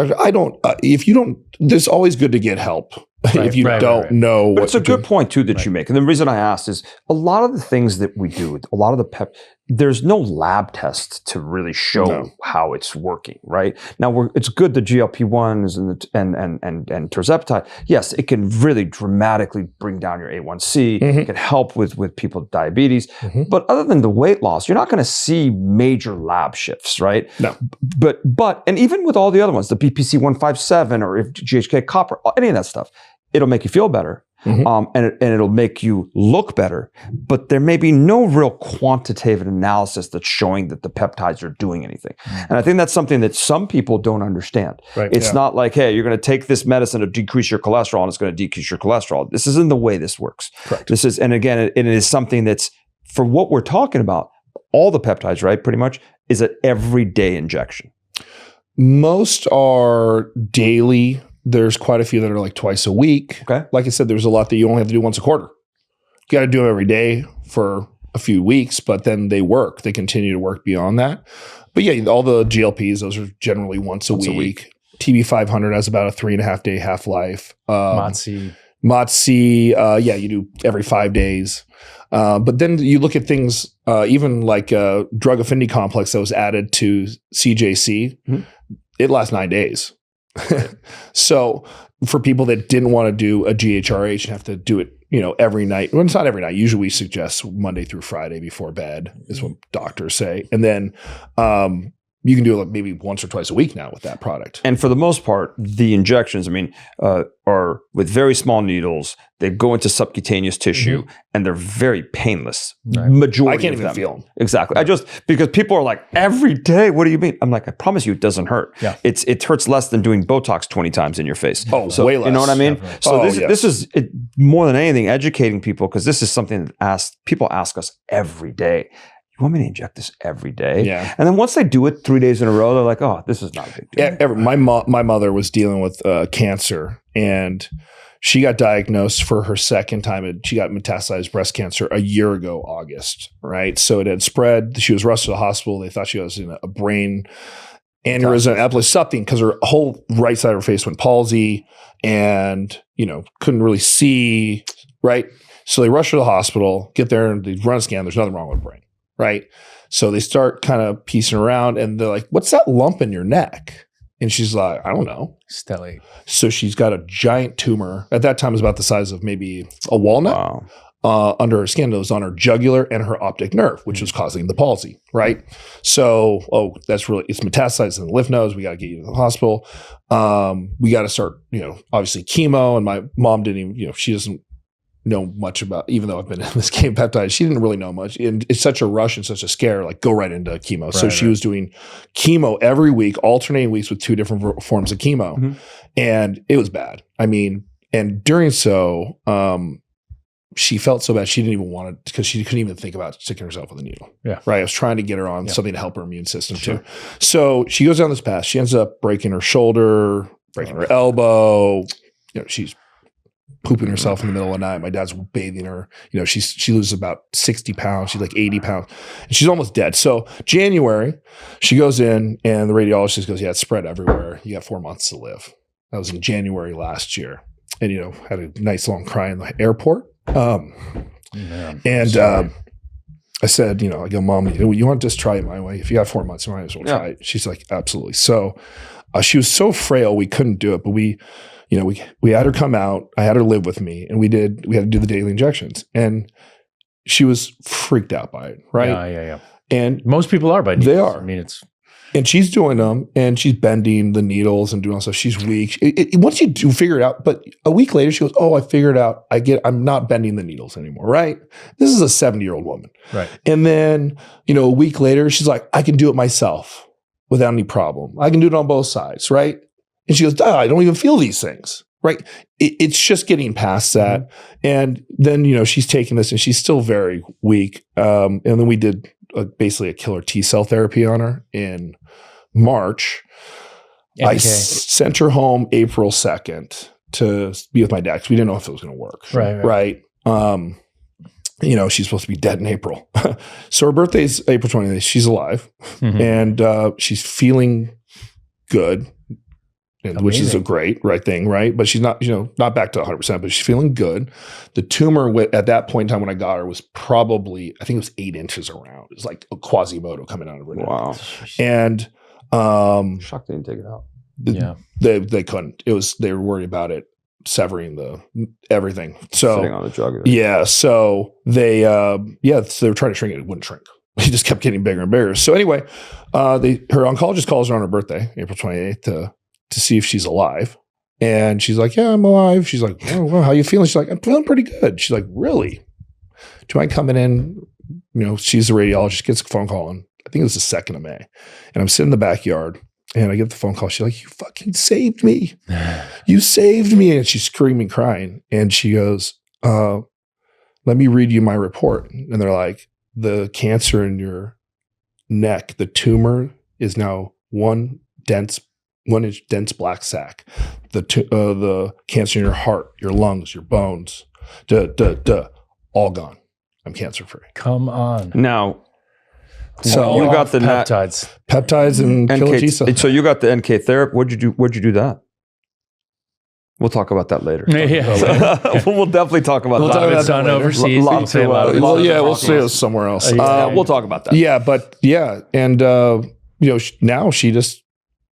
it's always good to get help. Right, if you don't know what. But it's a good point too that you make. And the reason I asked is a lot of the things that we do, a lot of the there's no lab test to really show how it's working, right? Now it's good the GLP-1s and tirzepatide. Yes, it can really dramatically bring down your A1C. Mm-hmm. It can help with people with diabetes. Mm-hmm. But other than the weight loss, you're not going to see major lab shifts, right? No. But and even with all the other ones, the BPC 157 or if GHK copper, any of that stuff, it'll make you feel better. Mm-hmm. And it'll make you look better, but there may be no real quantitative analysis that's showing that the peptides are doing anything. Mm-hmm. And I think that's something that some people don't understand. Right, it's not like, hey, you're going to take this medicine to decrease your cholesterol and it's going to decrease your cholesterol. This isn't the way this works. Correct. And again, it is something that's, for what we're talking about, all the peptides, right, pretty much, is an everyday injection. Most are daily. There's quite a few that are like twice a week. Okay. Like I said, there's a lot that you only have to do once a quarter. You got to do them every day for a few weeks, but then they work. They continue to work beyond that. But yeah, all the GLPs, those are generally once a week. TB500 has about a 3.5 day half-life. MOTS-C, you do every 5 days. But then you look at things, even like a drug affinity complex that was added to CJC, it lasts 9 days. So for people that didn't want to do a GHRH and have to do it, every night. Well, it's not every night. Usually we suggest Monday through Friday before bed is what doctors say. And then you can do it maybe once or twice a week now with that product. And for the most part, the injections, are with very small needles. They go into subcutaneous tissue and they're very painless. Right. Majority I can't of even them. feel them. Exactly. Because people are like, every day, what do you mean? I'm like, I promise you it doesn't hurt. Yeah. It hurts less than doing Botox 20 times in your face. Oh, so, way less. You know what I mean? Definitely. So yes. this is more than anything, educating people, because this is something that people ask us every day. You want me to inject this every day? Yeah. And then once they do it 3 days in a row, they're like, oh, this is not a big deal. Yeah, my mother was dealing with cancer, and she got diagnosed for her second time. She got metastasized breast cancer a year ago, August, right? So it had spread. She was rushed to the hospital. They thought she was in a brain aneurysm, epilepsy, something, because her whole right side of her face went palsy and, couldn't really see, right? So they rushed her to the hospital, get there, and they run a scan. There's nothing wrong with her brain. Right. So they start kind of piecing around and they're like, what's that lump in your neck? And she's like, I don't know. Stellate. So she's got a giant tumor. At that time, it was about the size of maybe a walnut under her skin. It was on her jugular and her optic nerve, which was causing the palsy. Right. So, it's metastasized in the lymph nodes. We got to get you to the hospital. We got to start, obviously chemo. And my mom didn't even, she doesn't know much about, even though I've been in this game Peptide, she didn't really know much. And it's such a rush and such a scare, like go right into chemo. So she was doing chemo every week, alternating weeks with 2 different forms of chemo. And it was bad. And during she felt so bad. She didn't even want to, because she couldn't even think about sticking herself with a needle. Yeah. Right. I was trying to get her on something to help her immune system too. So she goes down this path. She ends up breaking her shoulder, breaking her elbow. She's pooping herself in the middle of the night. My dad's bathing her. She loses about 60 pounds. She's like 80 pounds. And she's almost dead. So January, she goes in and the radiologist goes, yeah, it's spread everywhere. You got 4 months to live. That was in January last year. And, had a nice long cry in the airport. I said, I go, Mom, you want to just try it my way? If you got 4 months, you might as well try it. She's like, absolutely. So she was so frail, we couldn't do it, but we had her come out. I had her live with me, and we had to do the daily injections, and she was freaked out by it. Right. Yeah. And most people are by needles. They are. And she's doing them, and she's bending the needles and doing all stuff. She's weak. Once you do figure it out, but a week later, she goes, "Oh, I figured out. I'm not bending the needles anymore." Right? This is a 70-year-old woman. Right. And then, a week later, she's like, "I can do it myself without any problem. I can do it on both sides." Right? And she goes, I don't even feel these things. Right? It's just getting past that. And then, she's taking this, and she's still very weak. And then we did basically a killer T cell therapy on her in March. Okay. I sent her home April 2nd to be with my dad, because we didn't know if it was going to work. Right. She's supposed to be dead in April. So her birthday's April 28th. She's alive. And she's feeling good. Which is a great thing, right? But she's not, not back to 100%, but she's feeling good. The tumor at that point in time when I got her was probably, I think it was 8 inches around. It was like a Quasimodo coming out of her neck. Wow. And shocked they didn't take it out. They couldn't. They were worried about it severing everything. So sitting on the jugular. Yeah. So they so they were trying to shrink it. It wouldn't shrink. It just kept getting bigger and bigger. So anyway, her oncologist calls her on her birthday, April 28th, to see if she's alive. And she's like, yeah, I'm alive. She's like, oh, well, how you feeling? She's like, I'm feeling pretty good. She's like, really? Do you mind coming in? She's the radiologist, gets a phone call on, I think it was the 2nd of May. And I'm sitting in the backyard and I get the phone call. She's like, you fucking saved me. You saved me. And she's screaming, crying. And she goes, let me read you my report. And they're like, the cancer in your neck, the tumor is now 1 inch dense black sac. The cancer in your heart, your lungs, your bones, all gone. I'm cancer free. Come on. Now, so you got the peptides and killer T cells. So you got the NK therapy. Where'd you do that? We'll talk about that later. We'll definitely talk about that. We'll talk about that overseas. We'll say it somewhere else. We'll talk about that. Yeah, but and now she just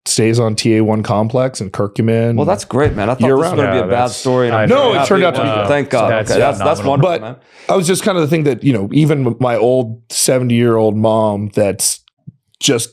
stays on TA1 complex and curcumin. Well, that's great, man. I thought this was going to be a bad story. No, it turned out to be. Thank God. That's wonderful, but man. I was just kind of the thing that, even my old 70-year-old mom that's just,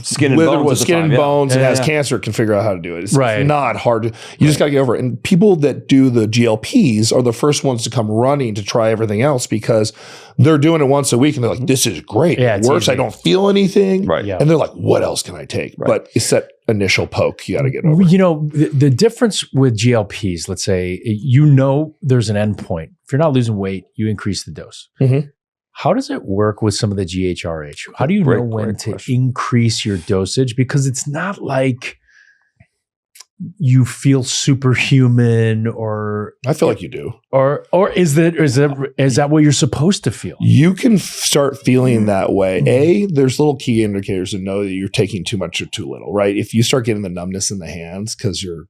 skin and bones and has cancer can figure out how to do it. It's not hard. You just got to get over it. And people that do the GLPs are the first ones to come running to try everything else because they're doing it once a week and they're like, this is great. Yeah, it works. easy. I don't feel anything. Right. Yeah. And they're like, what else can I take? Right. But it's that initial poke you got to get over. The difference with GLPs, let's say, there's an end point. If you're not losing weight, you increase the dose. Mm-hmm. How does it work with some of the GHRH? How do you know when to increase your dosage? Because it's not like you feel superhuman, or I feel like you do, or is that what you're supposed to feel? You can start feeling that way. There's little key indicators to know that you're taking too much or too little, right? If you start getting the numbness in the hands because your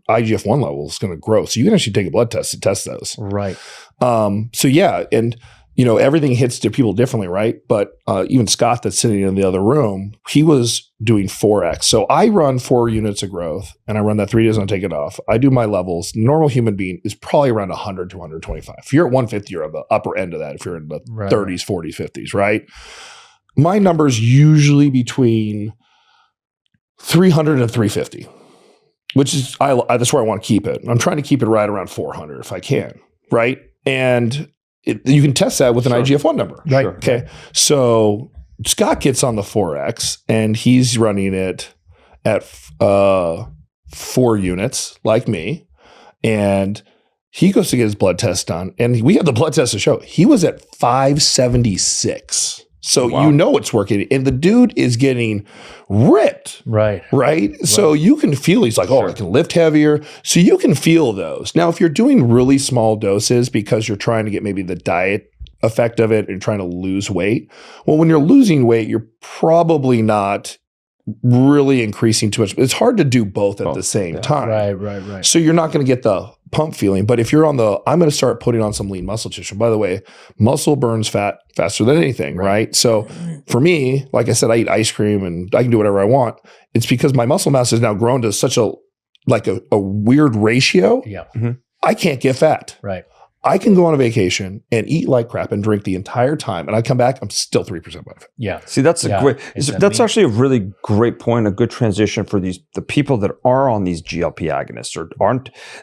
IGF-1 level is going to grow, so you can actually take a blood test to test those, right? So yeah, and everything hits to people differently, right? But even Scott that's sitting in the other room, he was doing 4X. So I run 4 units of growth and I run that 3 days and I take it off. I do my levels. Normal human being is probably around 100 to 125. If you're at 150, you're on the upper end of that. If you're in the 30s, 40s, 50s, right? My number's usually between 300 and 350, which is, that's where I want to keep it. I'm trying to keep it right around 400 if I can, right? And you can test that with an IGF-1 number. Right. Sure. Okay. So Scott gets on the 4X and he's running it at 4 units like me. And he goes to get his blood test done. And we have the blood test to show he was at 576. So it's working. And the dude is getting ripped. Right. So you can feel, he's like, I can lift heavier. So you can feel those. Now, if you're doing really small doses because you're trying to get maybe the diet effect of it and trying to lose weight, well, when you're losing weight, you're probably not really increasing too much. It's hard to do both at the same time. Right. So you're not going to get the pump feeling. But if you're I'm going to start putting on some lean muscle tissue. By the way, muscle burns fat faster than anything, right? So for me, like I said, I eat ice cream and I can do whatever I want. It's because my muscle mass has now grown to such a weird ratio. Yeah. Mm-hmm. I can't get fat. Right. I can go on a vacation and eat like crap and drink the entire time. And I come back, I'm still 3% body fat. Yeah. See, that's that's actually a really great point, a good transition for the people that are on these GLP agonists or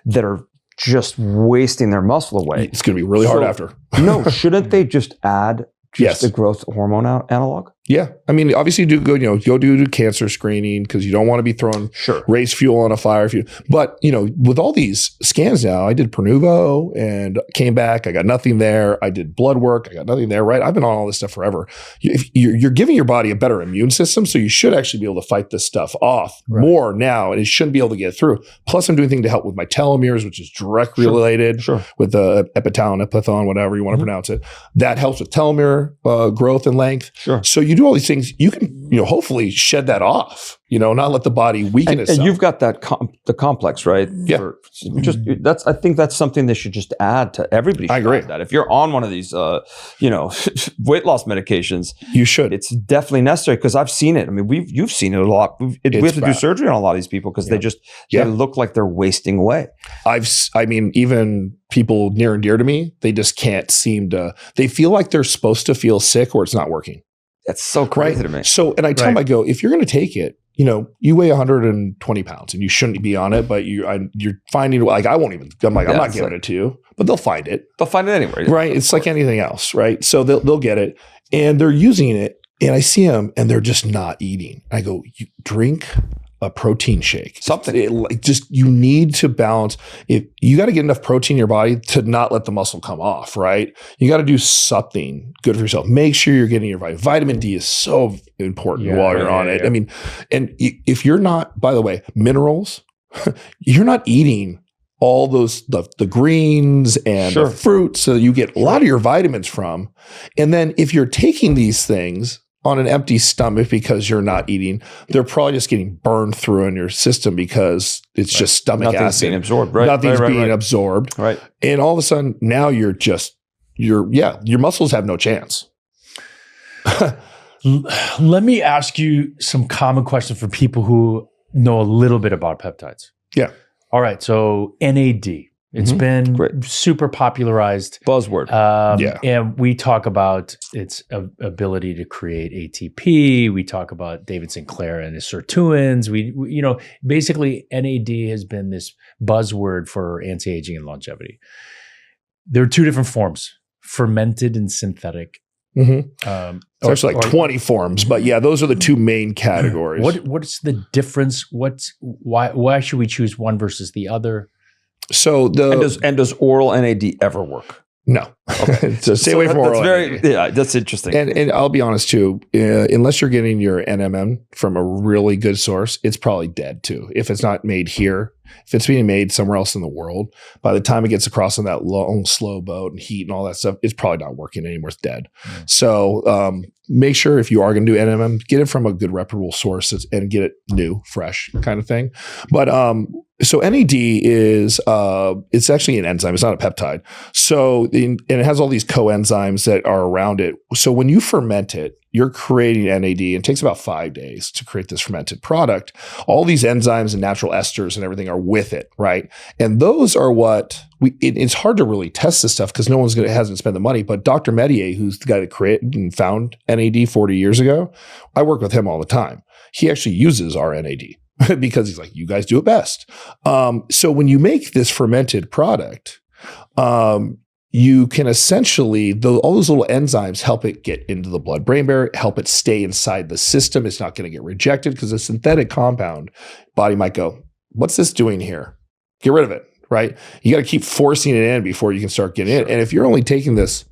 that are just wasting their muscle away. It's going to be really hard after. No, shouldn't they just add the growth hormone analog? Yeah. I mean, obviously go do cancer screening because you don't want to be throwing race fuel on a fire. But, with all these scans now, I did Pernuvo and came back. I got nothing there. I did blood work. I got nothing there, right? I've been on all this stuff forever. You're giving your body a better immune system, so you should actually be able to fight this stuff off more now, and it shouldn't be able to get through. Plus, I'm doing things to help with my telomeres, which is directly related with the epithon, whatever you want to pronounce it. That helps with telomere growth and length. So you do all these things, you can, hopefully shed that off, not let the body weaken itself. And you've got that the complex, right? Yeah. I think that's something they should just add to everybody. I agree. That if you're on one of these, weight loss medications, you should. It's definitely necessary because I've seen it. I mean, you've seen it a lot. We have to do surgery on a lot of these people because they look like they're wasting away. Even people near and dear to me, they just can't seem to. They feel like they're supposed to feel sick or it's not working. That's so crazy to me. So, and I tell them, I go, if you're going to take it, you weigh 120 pounds and you shouldn't be on it, but you're finding, like, I won't even, I'm not giving it to you, but they'll find it. They'll find it anyway. Right. It's like anything else. Right. So they'll get it and they're using it and I see them and they're just not eating. I go, you drink a protein shake. Something. You need to balance. If you got to get enough protein in your body to not let the muscle come off, right? You got to do something good for yourself. Make sure you're getting your vitamin. Vitamin D is so important while you're on it. I mean, and if you're not, by the way, minerals, you're not eating all those, the greens and the fruits, so you get a lot of your vitamins from. And then if you're taking these things on an empty stomach because you're not eating, they're probably just getting burned through in your system because it's just stomach acid. Nothing's being absorbed, right? Nothing's being absorbed. Right. And all of a sudden now your muscles have no chance. Let me ask you some common questions for people who know a little bit about peptides. Yeah. All right. So NAD. It's been super popularized. Buzzword. And we talk about its ability to create ATP. We talk about David Sinclair and his sirtuins. We basically NAD has been this buzzword for anti-aging and longevity. There are two different forms, fermented and synthetic. It's actually like 20 forms, but yeah, those are the two main categories. What's the difference? Why should we choose one versus the other? So does oral NAD ever work? No. Okay. So stay away from oral NAD. Yeah, that's interesting. And I'll be honest too, unless you're getting your NMN from a really good source, it's probably dead too. If it's not made here, if it's being made somewhere else in the world, by the time it gets across on that long, slow boat and heat and all that stuff, it's probably not working anymore. It's dead. So make sure if you are going to do NMN, get it from a good reputable source and get it new, fresh kind of thing. But so NAD is it's actually an enzyme. It's not a peptide. So and it has all these coenzymes that are around it. So when you ferment it, you're creating NAD, and it takes about 5 days to create this fermented product. All these enzymes and natural esters and everything are with it, right? And those are what it's hard to really test this stuff because no one's hasn't spent the money. But Dr. Medier, who's the guy that created and found NAD 40 years ago, I work with him all the time. He actually uses our NAD. Because he's like, you guys do it best. So when you make this fermented product, you can essentially, all those little enzymes help it get into the blood-brain barrier, help it stay inside the system. It's not going to get rejected because a synthetic compound, body might go, what's this doing here? Get rid of it, right? You got to keep forcing it in before you can start getting it. And if you're only taking this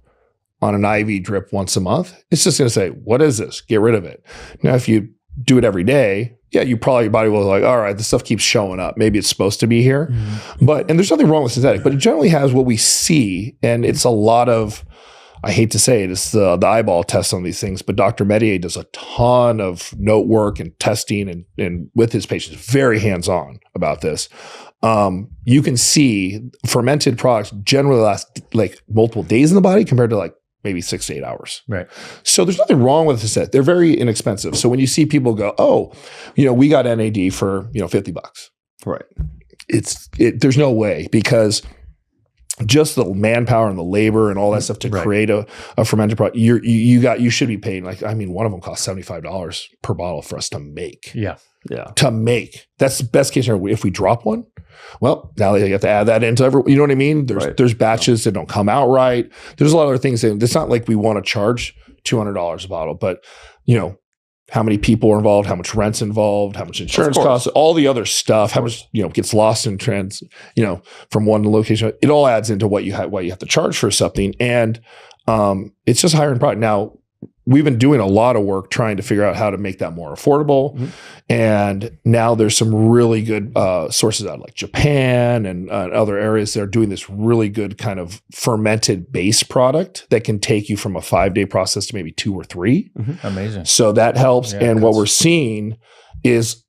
on an IV drip once a month, it's just going to say, what is this? Get rid of it. Now, if you do it every day, yeah, your body will like, all right, this stuff keeps showing up. Maybe it's supposed to be here. And there's nothing wrong with synthetic, but it generally has what we see. And it's a lot of, I hate to say it, it's the eyeball test on these things, but Dr. Medier does a ton of note work and testing and with his patients, very hands-on about this. You can see fermented products generally last like multiple days in the body compared to like maybe 6 to 8 hours. Right. So there's nothing wrong with this. They're very inexpensive. So when you see people go, oh, we got NAD for, $50. Right. There's no way because just the manpower and the labor and all that stuff to create a fermented product, you should be paying one of them costs $75 per bottle for us to make. Yeah. To make. That's the best case scenario. If we drop one, well, now they have to add that into you know what I mean? There's batches that don't come out right. There's a lot of other things. It's not like we want to charge $200 a bottle, but how many people are involved, how much rent's involved, how much insurance costs, all the other stuff, how much gets lost in from one location. It all adds into what you have to charge for something, and it's just higher in product. Now, we've been doing a lot of work trying to figure out how to make that more affordable. And now there's some really good sources out of like Japan and other areas that are doing this really good kind of fermented base product that can take you from a 5-day process to maybe 2 or 3. Amazing. So that helps. Yeah, and what we're seeing is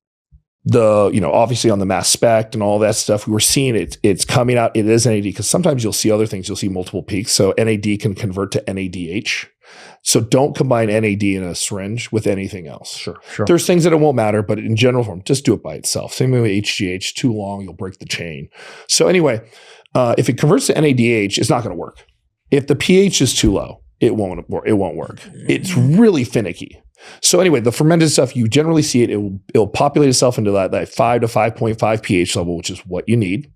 obviously on the mass spec and all that stuff, we're seeing it's coming out. It is NAD because sometimes you'll see other things. You'll see multiple peaks. So NAD can convert to NADH. So don't combine NAD in a syringe with anything else. Sure. There's things that it won't matter, but in general form, just do it by itself. Same with HGH, too long, you'll break the chain. So anyway, if it converts to NADH, it's not going to work. If the pH is too low, it won't work. It's really finicky. So anyway, the fermented stuff, you generally see it will populate itself into that 5 to 5.5 pH level, which is what you need.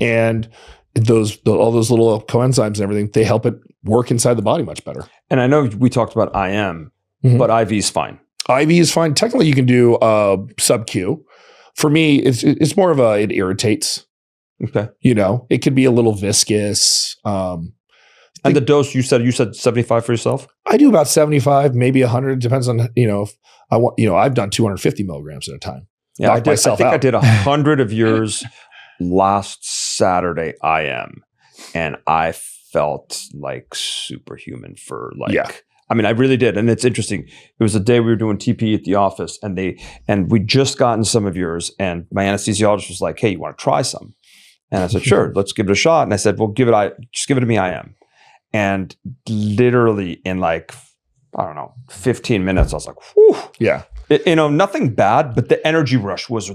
And all those little coenzymes and everything, they help it work inside the body much better. And I know we talked about IM, but IV is fine. IV is fine. Technically, you can do sub-Q. For me, it's more of it irritates. Okay. It could be a little viscous. And the dose you said 75 for yourself? I do about 75, maybe 100. Depends on if I want. I've done 250 milligrams at a time. Yeah, I think I did 100 of yours last Saturday IM, and I felt like superhuman for I really did. And it's interesting. It was a day we were doing TP at the office and we just gotten some of yours, and my anesthesiologist was like, hey, you want to try some? And I said, sure, let's give it a shot. And I said, well, just give it to me IM. And literally in I don't know, 15 minutes, I was like, whew. Yeah. Nothing bad, but the energy rush was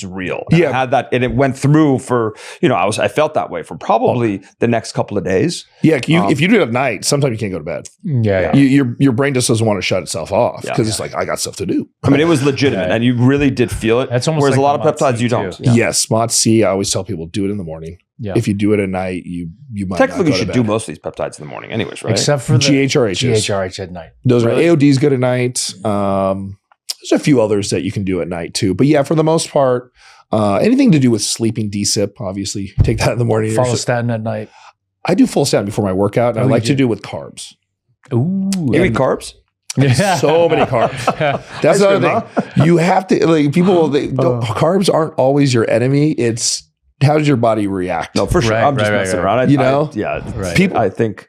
real. And yeah. I had that, and it went through for, I felt that way for probably the next couple of days. Yeah. If you do it at night, sometimes you can't go to bed. Yeah. Your brain just doesn't want to shut itself off because it's like, I got stuff to do. I mean, it was legitimate, and you really did feel it. That's almost whereas like a lot of peptides, you don't. Yeah. Yes. MOTS-C, I always tell people, do it in the morning. Yeah. If you do it at night, you might technically not go you should to do bed. most of these peptides in the morning anyways, right? Except for the GHRHs. GHRH at night. Those are AODs good at night. There's a few others that you can do at night too. But yeah, for the most part, anything to do with sleeping, DSIP, obviously, take that in the morning. Follow statin at night. I do full statin before my workout, and I like to do with carbs. Ooh. You eat carbs? Yeah. So many carbs. That's the other thing. You have to, carbs aren't always your enemy. It's how does your body react? No, for sure. I'm just messing around. People, I think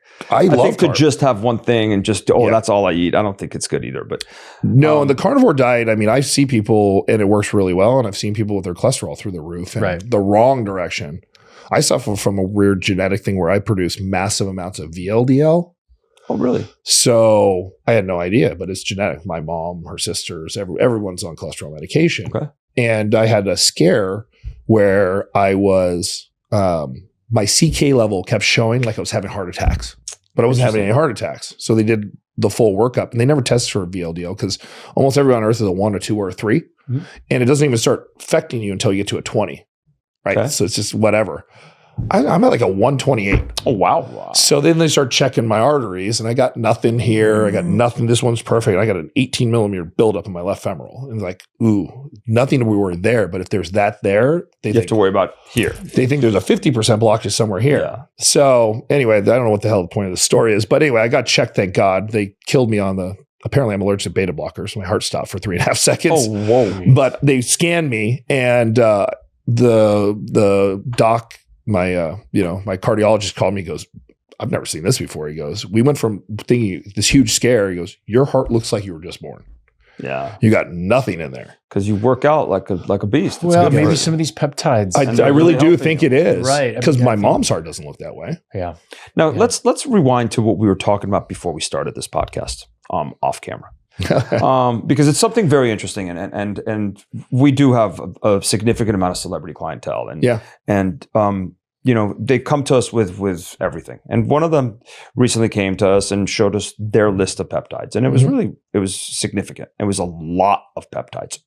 to just have one thing and just, that's all I eat. I don't think it's good either. But no, in the carnivore diet, I mean, I see people and it works really well. And I've seen people with their cholesterol through the roof and the wrong direction. I suffer from a weird genetic thing where I produce massive amounts of VLDL. Oh, really? So I had no idea, but it's genetic. My mom, her sisters, everyone's on cholesterol medication. Okay. And I had a scare where I was, my CK level kept showing like I was having heart attacks, but I wasn't having any heart attacks. So they did the full workup and they never tested for VLDL because almost everyone on earth is a 1, a 2, or a 3. Mm-hmm. And it doesn't even start affecting you until you get to a 20. Right. Okay. So it's just whatever. I'm at like a 128. Oh, wow. So then they start checking my arteries and I got nothing here. I got nothing. This one's perfect. I got an 18 millimeter buildup in my left femoral. And like, ooh, nothing we were there. But if there's that there, you have to worry about here. They think there's a 50% blockage somewhere here. Yeah. So anyway, I don't know what the hell the point of the story is. But anyway, I got checked, thank God. They killed me on apparently I'm allergic to beta blockers. My heart stopped for 3.5 seconds. Oh, whoa. But they scanned me and the doc, my cardiologist called me, he goes, I've never seen this before. He goes, we went from thinking this huge scare. He goes, your heart looks like you were just born. Yeah. You got nothing in there. Because you work out like a beast. It's well, maybe some of these peptides. I really do think it is. Right. Because my mom's heart doesn't look that way. Yeah. Now let's rewind to what we were talking about before we started this podcast, off camera. Because it's something very interesting and we do have a significant amount of celebrity clientele and they come to us with everything, and one of them recently came to us and showed us their list of peptides, and it was it was significant. It was a lot of peptides,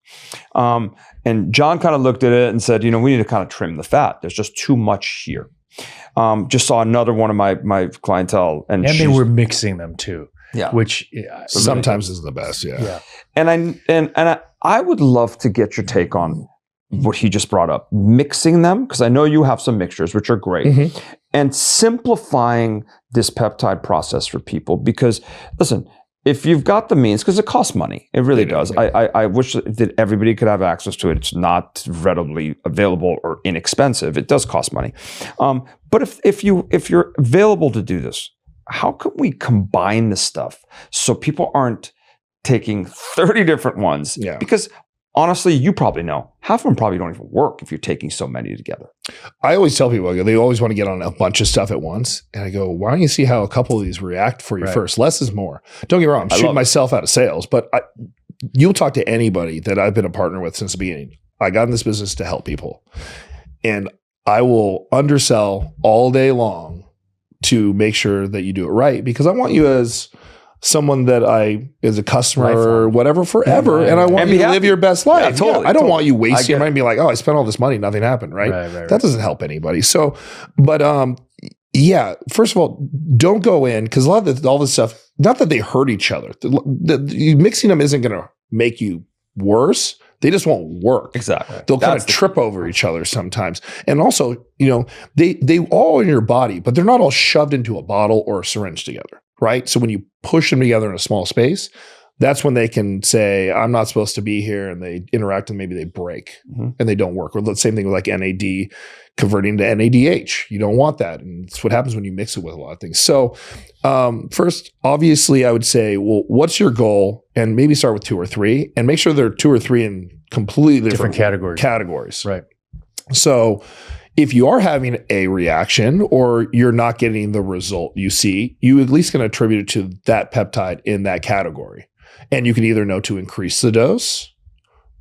and John kind of looked at it and said, we need to kind of trim the fat. There's just too much here. Just saw another one of my clientele, and they were mixing them too. Yeah, which sometimes is the best. Yeah. And I would love to get your take on what he just brought up, mixing them, because I know you have some mixtures, which are great, and simplifying this peptide process for people. Because listen, if you've got the means, because it costs money, it really does. I wish that everybody could have access to it. It's not readily available or inexpensive. It does cost money, but if you're available to do this, how can we combine this stuff so people aren't taking 30 different ones? Yeah. Because honestly, you probably know, half of them probably don't even work if you're taking so many together. I always tell people, they always want to get on a bunch of stuff at once. And I go, why don't you see how a couple of these react for you first? Less is more. Don't get me wrong, I'm shooting myself out of sales, but you'll talk to anybody that I've been a partner with since the beginning. I got in this business to help people. And I will undersell all day long to make sure that you do it right, because I want you as someone that as a customer or whatever forever, and I want you to live your best life. Yeah, totally, I don't want you wasting your money and be like, oh, I spent all this money, nothing happened, right? That doesn't help anybody. So, but first of all, don't go in, because a lot of all this stuff, not that they hurt each other. Mixing them isn't going to make you worse. They just won't work. Exactly. They'll kind of trip over each other sometimes. And also, they all in your body, but they're not all shoved into a bottle or a syringe together, right? So when you push them together in a small space, that's when they can say, I'm not supposed to be here, and they interact and maybe they break and they don't work. Or the same thing with like NAD converting to NADH. You don't want that. And it's what happens when you mix it with a lot of things. So first, obviously, I would say, well, what's your goal? And maybe start with 2 or 3 and make sure there are 2 or 3 in completely different categories. Categories. Right. So if you are having a reaction or you're not getting the result you see, you at least can attribute it to that peptide in that category. And you can either know to increase the dose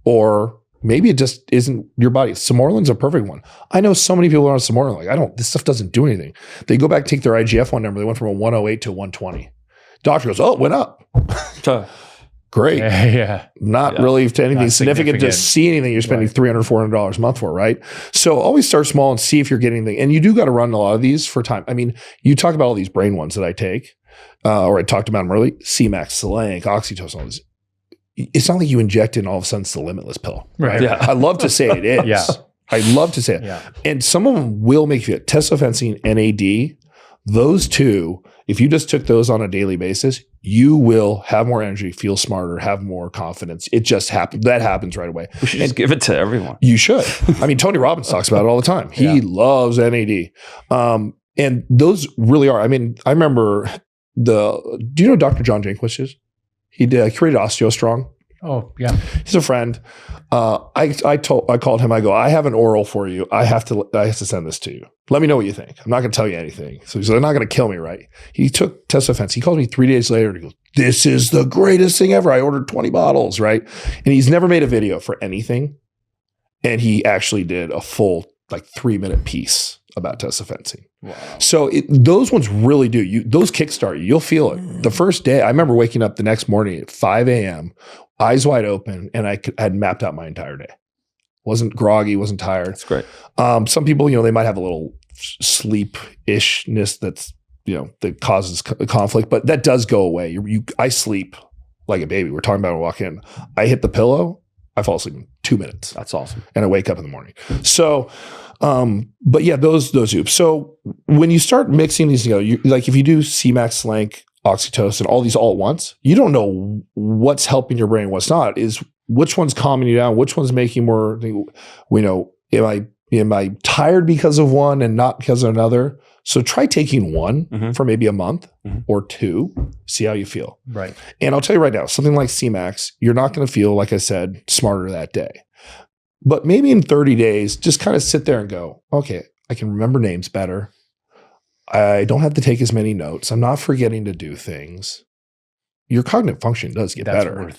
or maybe it just isn't your body. Samorlin's a perfect one. I know so many people are on Samorlin. Like, this stuff doesn't do anything. They go back and take their IGF-1 number. They went from a 108 to 120. Doctor goes, oh, it went up. Great. Not really to anything significant to see anything you're spending $300, $400 a month for, right? So always start small and see if you're getting anything. And you do got to run a lot of these for time. I mean, you talk about all these brain ones that I take, or I talked about them early, C-Max, Selank, oxytocin, all these. It's not like you inject in all of a sudden it's the limitless pill. Right. Yeah. I love to say it is. I love to say it. Yeah. And some of them will make you feel tesofensine, NAD, those two, if you just took those on a daily basis, you will have more energy, feel smarter, have more confidence. It just happens. That happens right away. We should just give it to everyone. You should. I mean, Tony Robbins talks about it all the time. He loves NAD. And those really are. I mean, I remember do you know Dr. John Janquist is? He created OsteoStrong. Oh, yeah. He's a friend. I called him. I go, I have an oral for you. I have to send this to you. Let me know what you think. I'm not going to tell you anything. So he's like, they're not going to kill me, right? He took tesofensine. He called me 3 days later and he goes, this is the greatest thing ever. I ordered 20 bottles, right? And he's never made a video for anything. And he actually did a full 3-minute piece about tesofensine. Wow. So those ones really do. Those kickstart you. You'll feel it. The first day, I remember waking up the next morning at 5 a.m., eyes wide open, and I had mapped out my entire day. Wasn't groggy, wasn't tired. That's great. Some people, they might have a little sleep-ishness that's, that causes conflict, but that does go away. I sleep like a baby. We're talking about when I walk in. I hit the pillow, I fall asleep in 2 minutes. That's awesome. And I wake up in the morning. So, but yeah, those oops. So when you start mixing these together, if you do C-Max, Selank, oxytocin, all these all at once, you don't know what's helping your brain, what's not. Is which one's calming you down, which one's making more. Am I tired because of one and not because of another? So try taking one for maybe a month or two, see how you feel. Right. And I'll tell you right now, something like C-Max, you're not going to feel, like I said, smarter that day. But maybe in 30 days, just kind of sit there and go, okay, I can remember names better. I don't have to take as many notes. I'm not forgetting to do things. Your cognitive function does get better.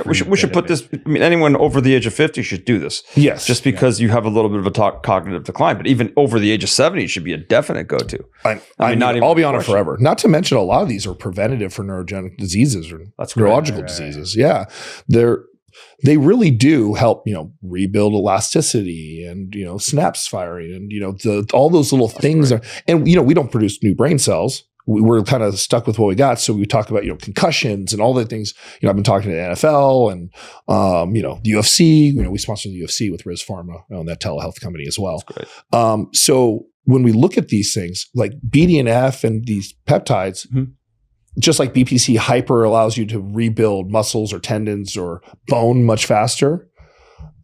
We should put this. I mean, anyone over the age of 50 should do this. Yes. Just because you have a little bit of a cognitive decline, but even over the age of 70, it should be a definite go-to. I'll be on it forever. Not to mention a lot of these are preventative for neurogenic diseases or neurological diseases. Yeah. They really do help, rebuild elasticity and, synapse firing and, all those little things. We don't produce new brain cells. We're kind of stuck with what we got. So we talk about, concussions and all the things, I've been talking to the NFL and, the UFC, we sponsor the UFC with Riz Pharma, that telehealth company as well. That's great. So when we look at these things like BDNF and these peptides, just like BPC hyper allows you to rebuild muscles or tendons or bone much faster,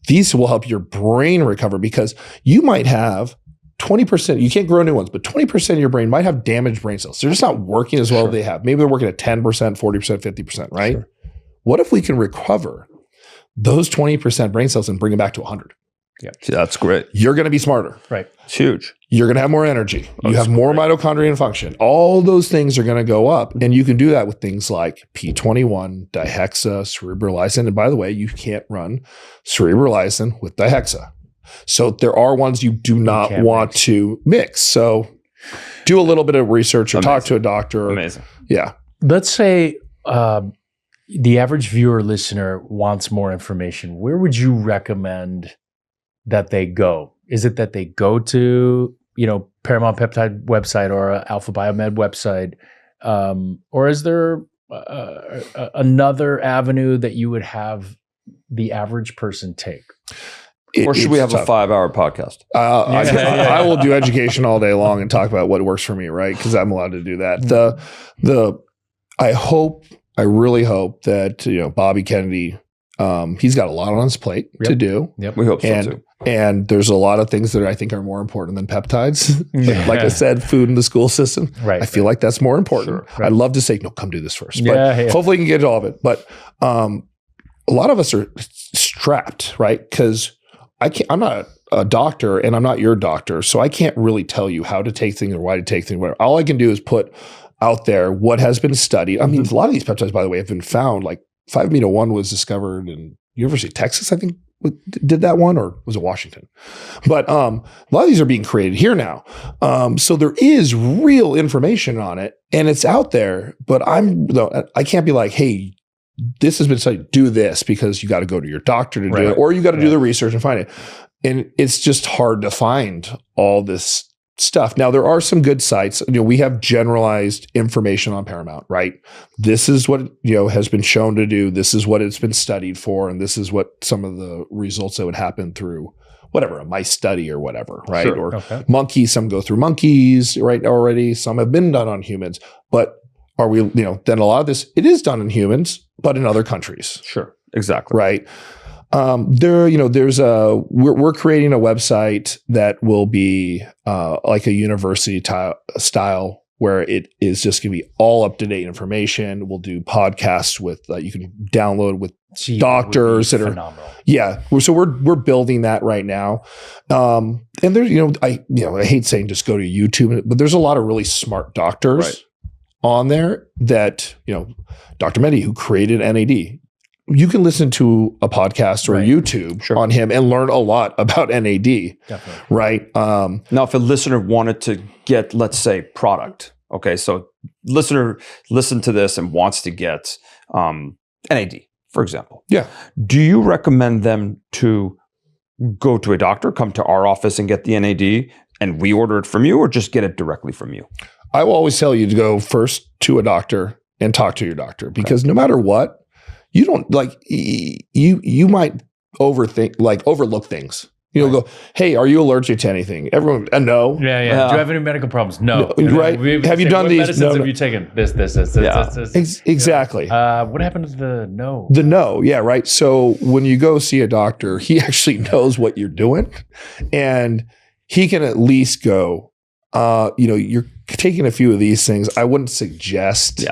these will help your brain recover because you might have 20%, you can't grow new ones, but 20% of your brain might have damaged brain cells. They're just not working as well as they have. Maybe they're working at 10%, 40%, 50%, right? Sure. What if we can recover those 20% brain cells and bring them back to 100? Yeah, that's great. You're going to be smarter. Right. It's huge. You're going to have more energy. You have more mitochondrial function. All those things are going to go up. And you can do that with things like P21, dihexa, cerebrolizin. And by the way, you can't run cerebrolizin with dihexa. So there are ones you do not want to mix. So do a little bit of research or talk to a doctor. Amazing. Yeah. Let's say the average viewer listener wants more information. Where would you recommend that they go? Is it that they go to, Paramount Peptide website or Alpha BioMed website? Or is there another avenue that you would have the average person take? Or should we have a 5-hour podcast? I will do education all day long and talk about what works for me, right? Because I'm allowed to do that. I really hope that, Bobby Kennedy, he's got a lot on his plate to do. Yep. We hope so too. And there's a lot of things that I think are more important than peptides. Like I said, food in the school system. Right. I feel like that's more important. Sure, right. I'd love to say, no, come do this first. But hopefully you can get all of it. But a lot of us are strapped, right? Because I'm not a doctor and I'm not your doctor, so I can't really tell you how to take things or why to take things. Whatever. All I can do is put out there what has been studied. I mean, a lot of these peptides, by the way, have been found. Like 5-MeO-1 was discovered in University of Texas, I think, did that one, or was it Washington? But a lot of these are being created here now. So there is real information on it and it's out there, but I can't be like, hey, this has been studied, do this, because you got to go to your doctor to do it, or you got to do the research and find it. And it's just hard to find all this stuff. Now, there are some good sites. We have generalized information on Paramount, right? This is what, has been shown to do. This is what it's been studied for. And this is what some of the results that would happen through whatever, a mice study or whatever, right? Sure. Or monkeys, some go through monkeys, right? Already, some have been done on humans, but are we, then a lot of this, it is done in humans, but in other countries. Sure. Exactly. Right. We're creating a website that will be like a university style, where it is just going to be all up to date information. We'll do podcasts with you can download with doctors that are phenomenal. Yeah. So we're building that right now. And there's I hate saying just go to YouTube, but there's a lot of really smart doctors on there that Dr. Mehdi, who created NAD. You can listen to a podcast or YouTube on him and learn a lot about NAD. Definitely. Right. Now, if a listener wanted to get, let's say, product, okay, so listener listened to this and wants to get NAD, for example. Yeah. Do you recommend them to go to a doctor, come to our office and get the NAD, and we order it from you, or just get it directly from you? I will always tell you to go first to a doctor and talk to your doctor, because no matter what, you don't you might overlook things. Go, hey, are you allergic to anything? Everyone, no. Yeah. Do you have any medical problems? No. Right. Have you done these? Medicines have you taken? This. Exactly. What happened to the no? The no. Yeah. Right. So when you go see a doctor, he actually knows what you're doing, and he can at least go, you're taking a few of these things. I wouldn't suggest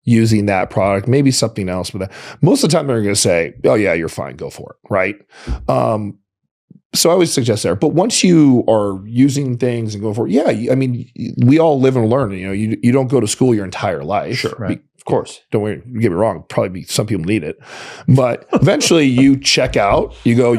using that product, maybe something else. But most of the time they're going to say, oh yeah, you're fine. Go for it. Right. So I always suggest there, but once you are using things and go for it, we all live and learn, you don't go to school your entire life. Sure. Right. Of course. Don't get me wrong. Probably some people need it, but eventually you check out. You go.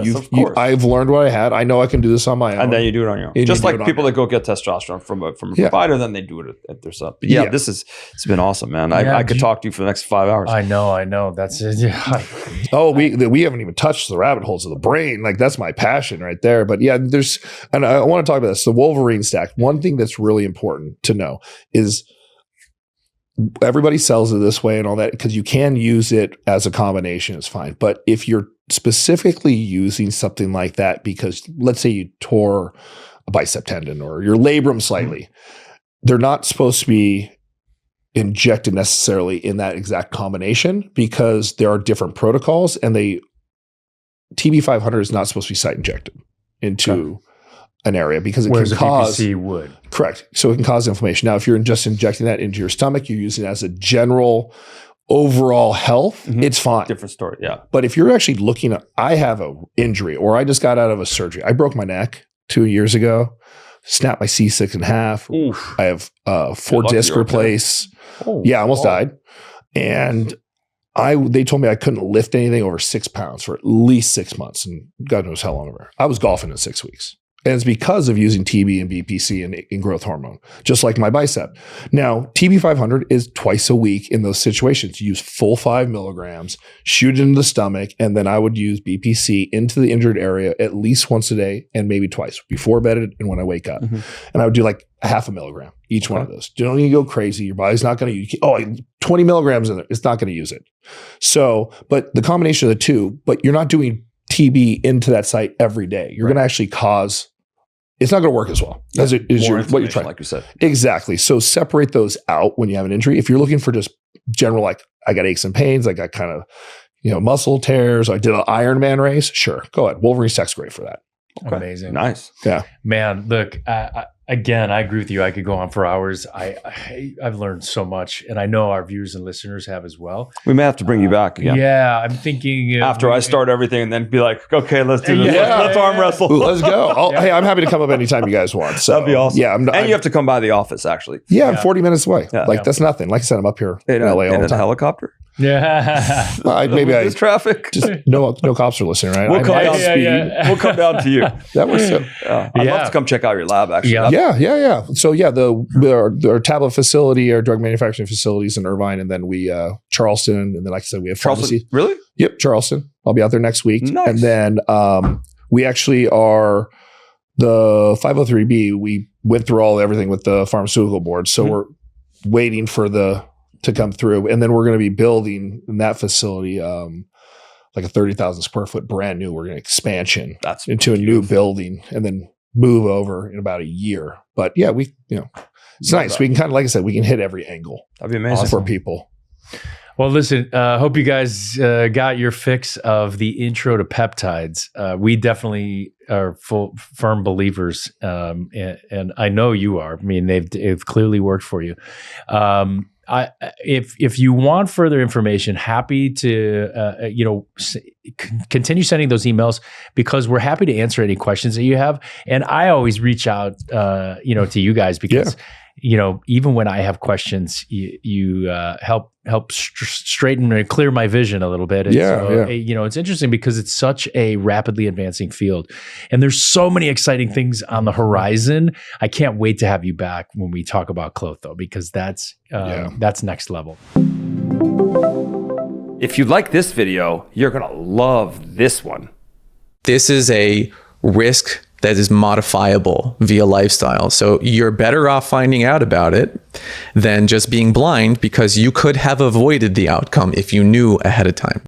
I've learned what I had. I know I can do this on my own, and then you do it on your own. Just like people that go get testosterone from a provider, then they do it at their self. But it's been awesome, man. I could talk to you for the next 5 hours. I know. That's it. Yeah. We haven't even touched the rabbit holes of the brain. Like, that's my passion right there. But yeah, and I want to talk about this. The Wolverine stack. One thing that's really important to know is, everybody sells it this way and all that, because you can use it as a combination, it's fine. But if you're specifically using something like that, because let's say you tore a bicep tendon or your labrum slightly, they're not supposed to be injected necessarily in that exact combination, because there are different protocols, and TB500 is not supposed to be site injected into an area, because it can cause BPC would. Correct. So it can cause inflammation. Now, if you're just injecting that into your stomach, you're using it as a general overall health, it's fine. Different story. Yeah. But if you're actually looking at, I have an injury, or I just got out of a surgery. I broke my neck 2 years ago, snapped my C6 in half. Oof. I have 4 discs replaced. I almost died. And they told me I couldn't lift anything over 6 pounds for at least 6 months, and God knows how long over. I was golfing in 6 weeks. And it's because of using TB and BPC and growth hormone, just like my bicep. Now, TB500 is twice a week in those situations. You use full 5 milligrams, shoot it into the stomach, and then I would use BPC into the injured area at least once a day, and maybe twice, before bed and when I wake up. And I would do like a 0.5 milligram, each one of those. You don't need to go crazy. Your body's not going to, 20 milligrams in there. It's not going to use it. So, but the combination of the two, but you're not doing TB into that site every day. You're going to actually cause, it's not going to work as well as what you're trying. Like you said. Exactly. So separate those out when you have an injury. If you're looking for just general, like I got aches and pains, I got kind of, muscle tears, I did an Ironman race, sure, go ahead. Wolverine stack's great for that. Okay. Amazing. Nice. Yeah. Man, look, Again, I agree with you. I could go on for hours. I've learned so much, and I know our viewers and listeners have as well. We may have to bring you back again. Yeah, I'm thinking after I start everything, and then be like, okay, let's do this. Let's arm wrestle. Let's go. Hey, I'm happy to come up anytime you guys want. So that'd be awesome. Yeah, and you have to come by the office actually. Yeah, I'm 40 minutes away. That's nothing. Like I said, I'm up here in LA all the time. A helicopter. Yeah, maybe there's traffic. Just no cops are listening, right? We'll come down speed. We'll come down to you. That was I'd love to come check out your lab. Actually, yeah. So our tablet facility, our drug manufacturing facilities in Irvine, and then we Charleston, and then like I said, we have pharmacy. Really? Yep, Charleston. I'll be out there next week, nice. And then we actually are the 503B. We went through everything with the pharmaceutical board, so we're waiting for to come through, and then we're going to be building in that facility like a 30,000 square foot brand new. We're going to expansion into a new building, and then move over in about a year. But yeah, it's nice. We can kind of, like I said, we can hit every angle. That'd be amazing for people. Well, listen, hope you guys got your fix of the intro to peptides. We definitely are firm believers, and I know you are. I mean, they've clearly worked for you. If you want further information, happy to continue sending those emails, because we're happy to answer any questions that you have. And I always reach out to you guys, because even when I have questions, you help straighten and clear my vision a little bit. And it's interesting because it's such a rapidly advancing field, and there's so many exciting things on the horizon. I can't wait to have you back when we talk about Clotho, because that's next level. If you like this video, you're going to love this one. This is a risk that is modifiable via lifestyle. So you're better off finding out about it than just being blind, because you could have avoided the outcome if you knew ahead of time.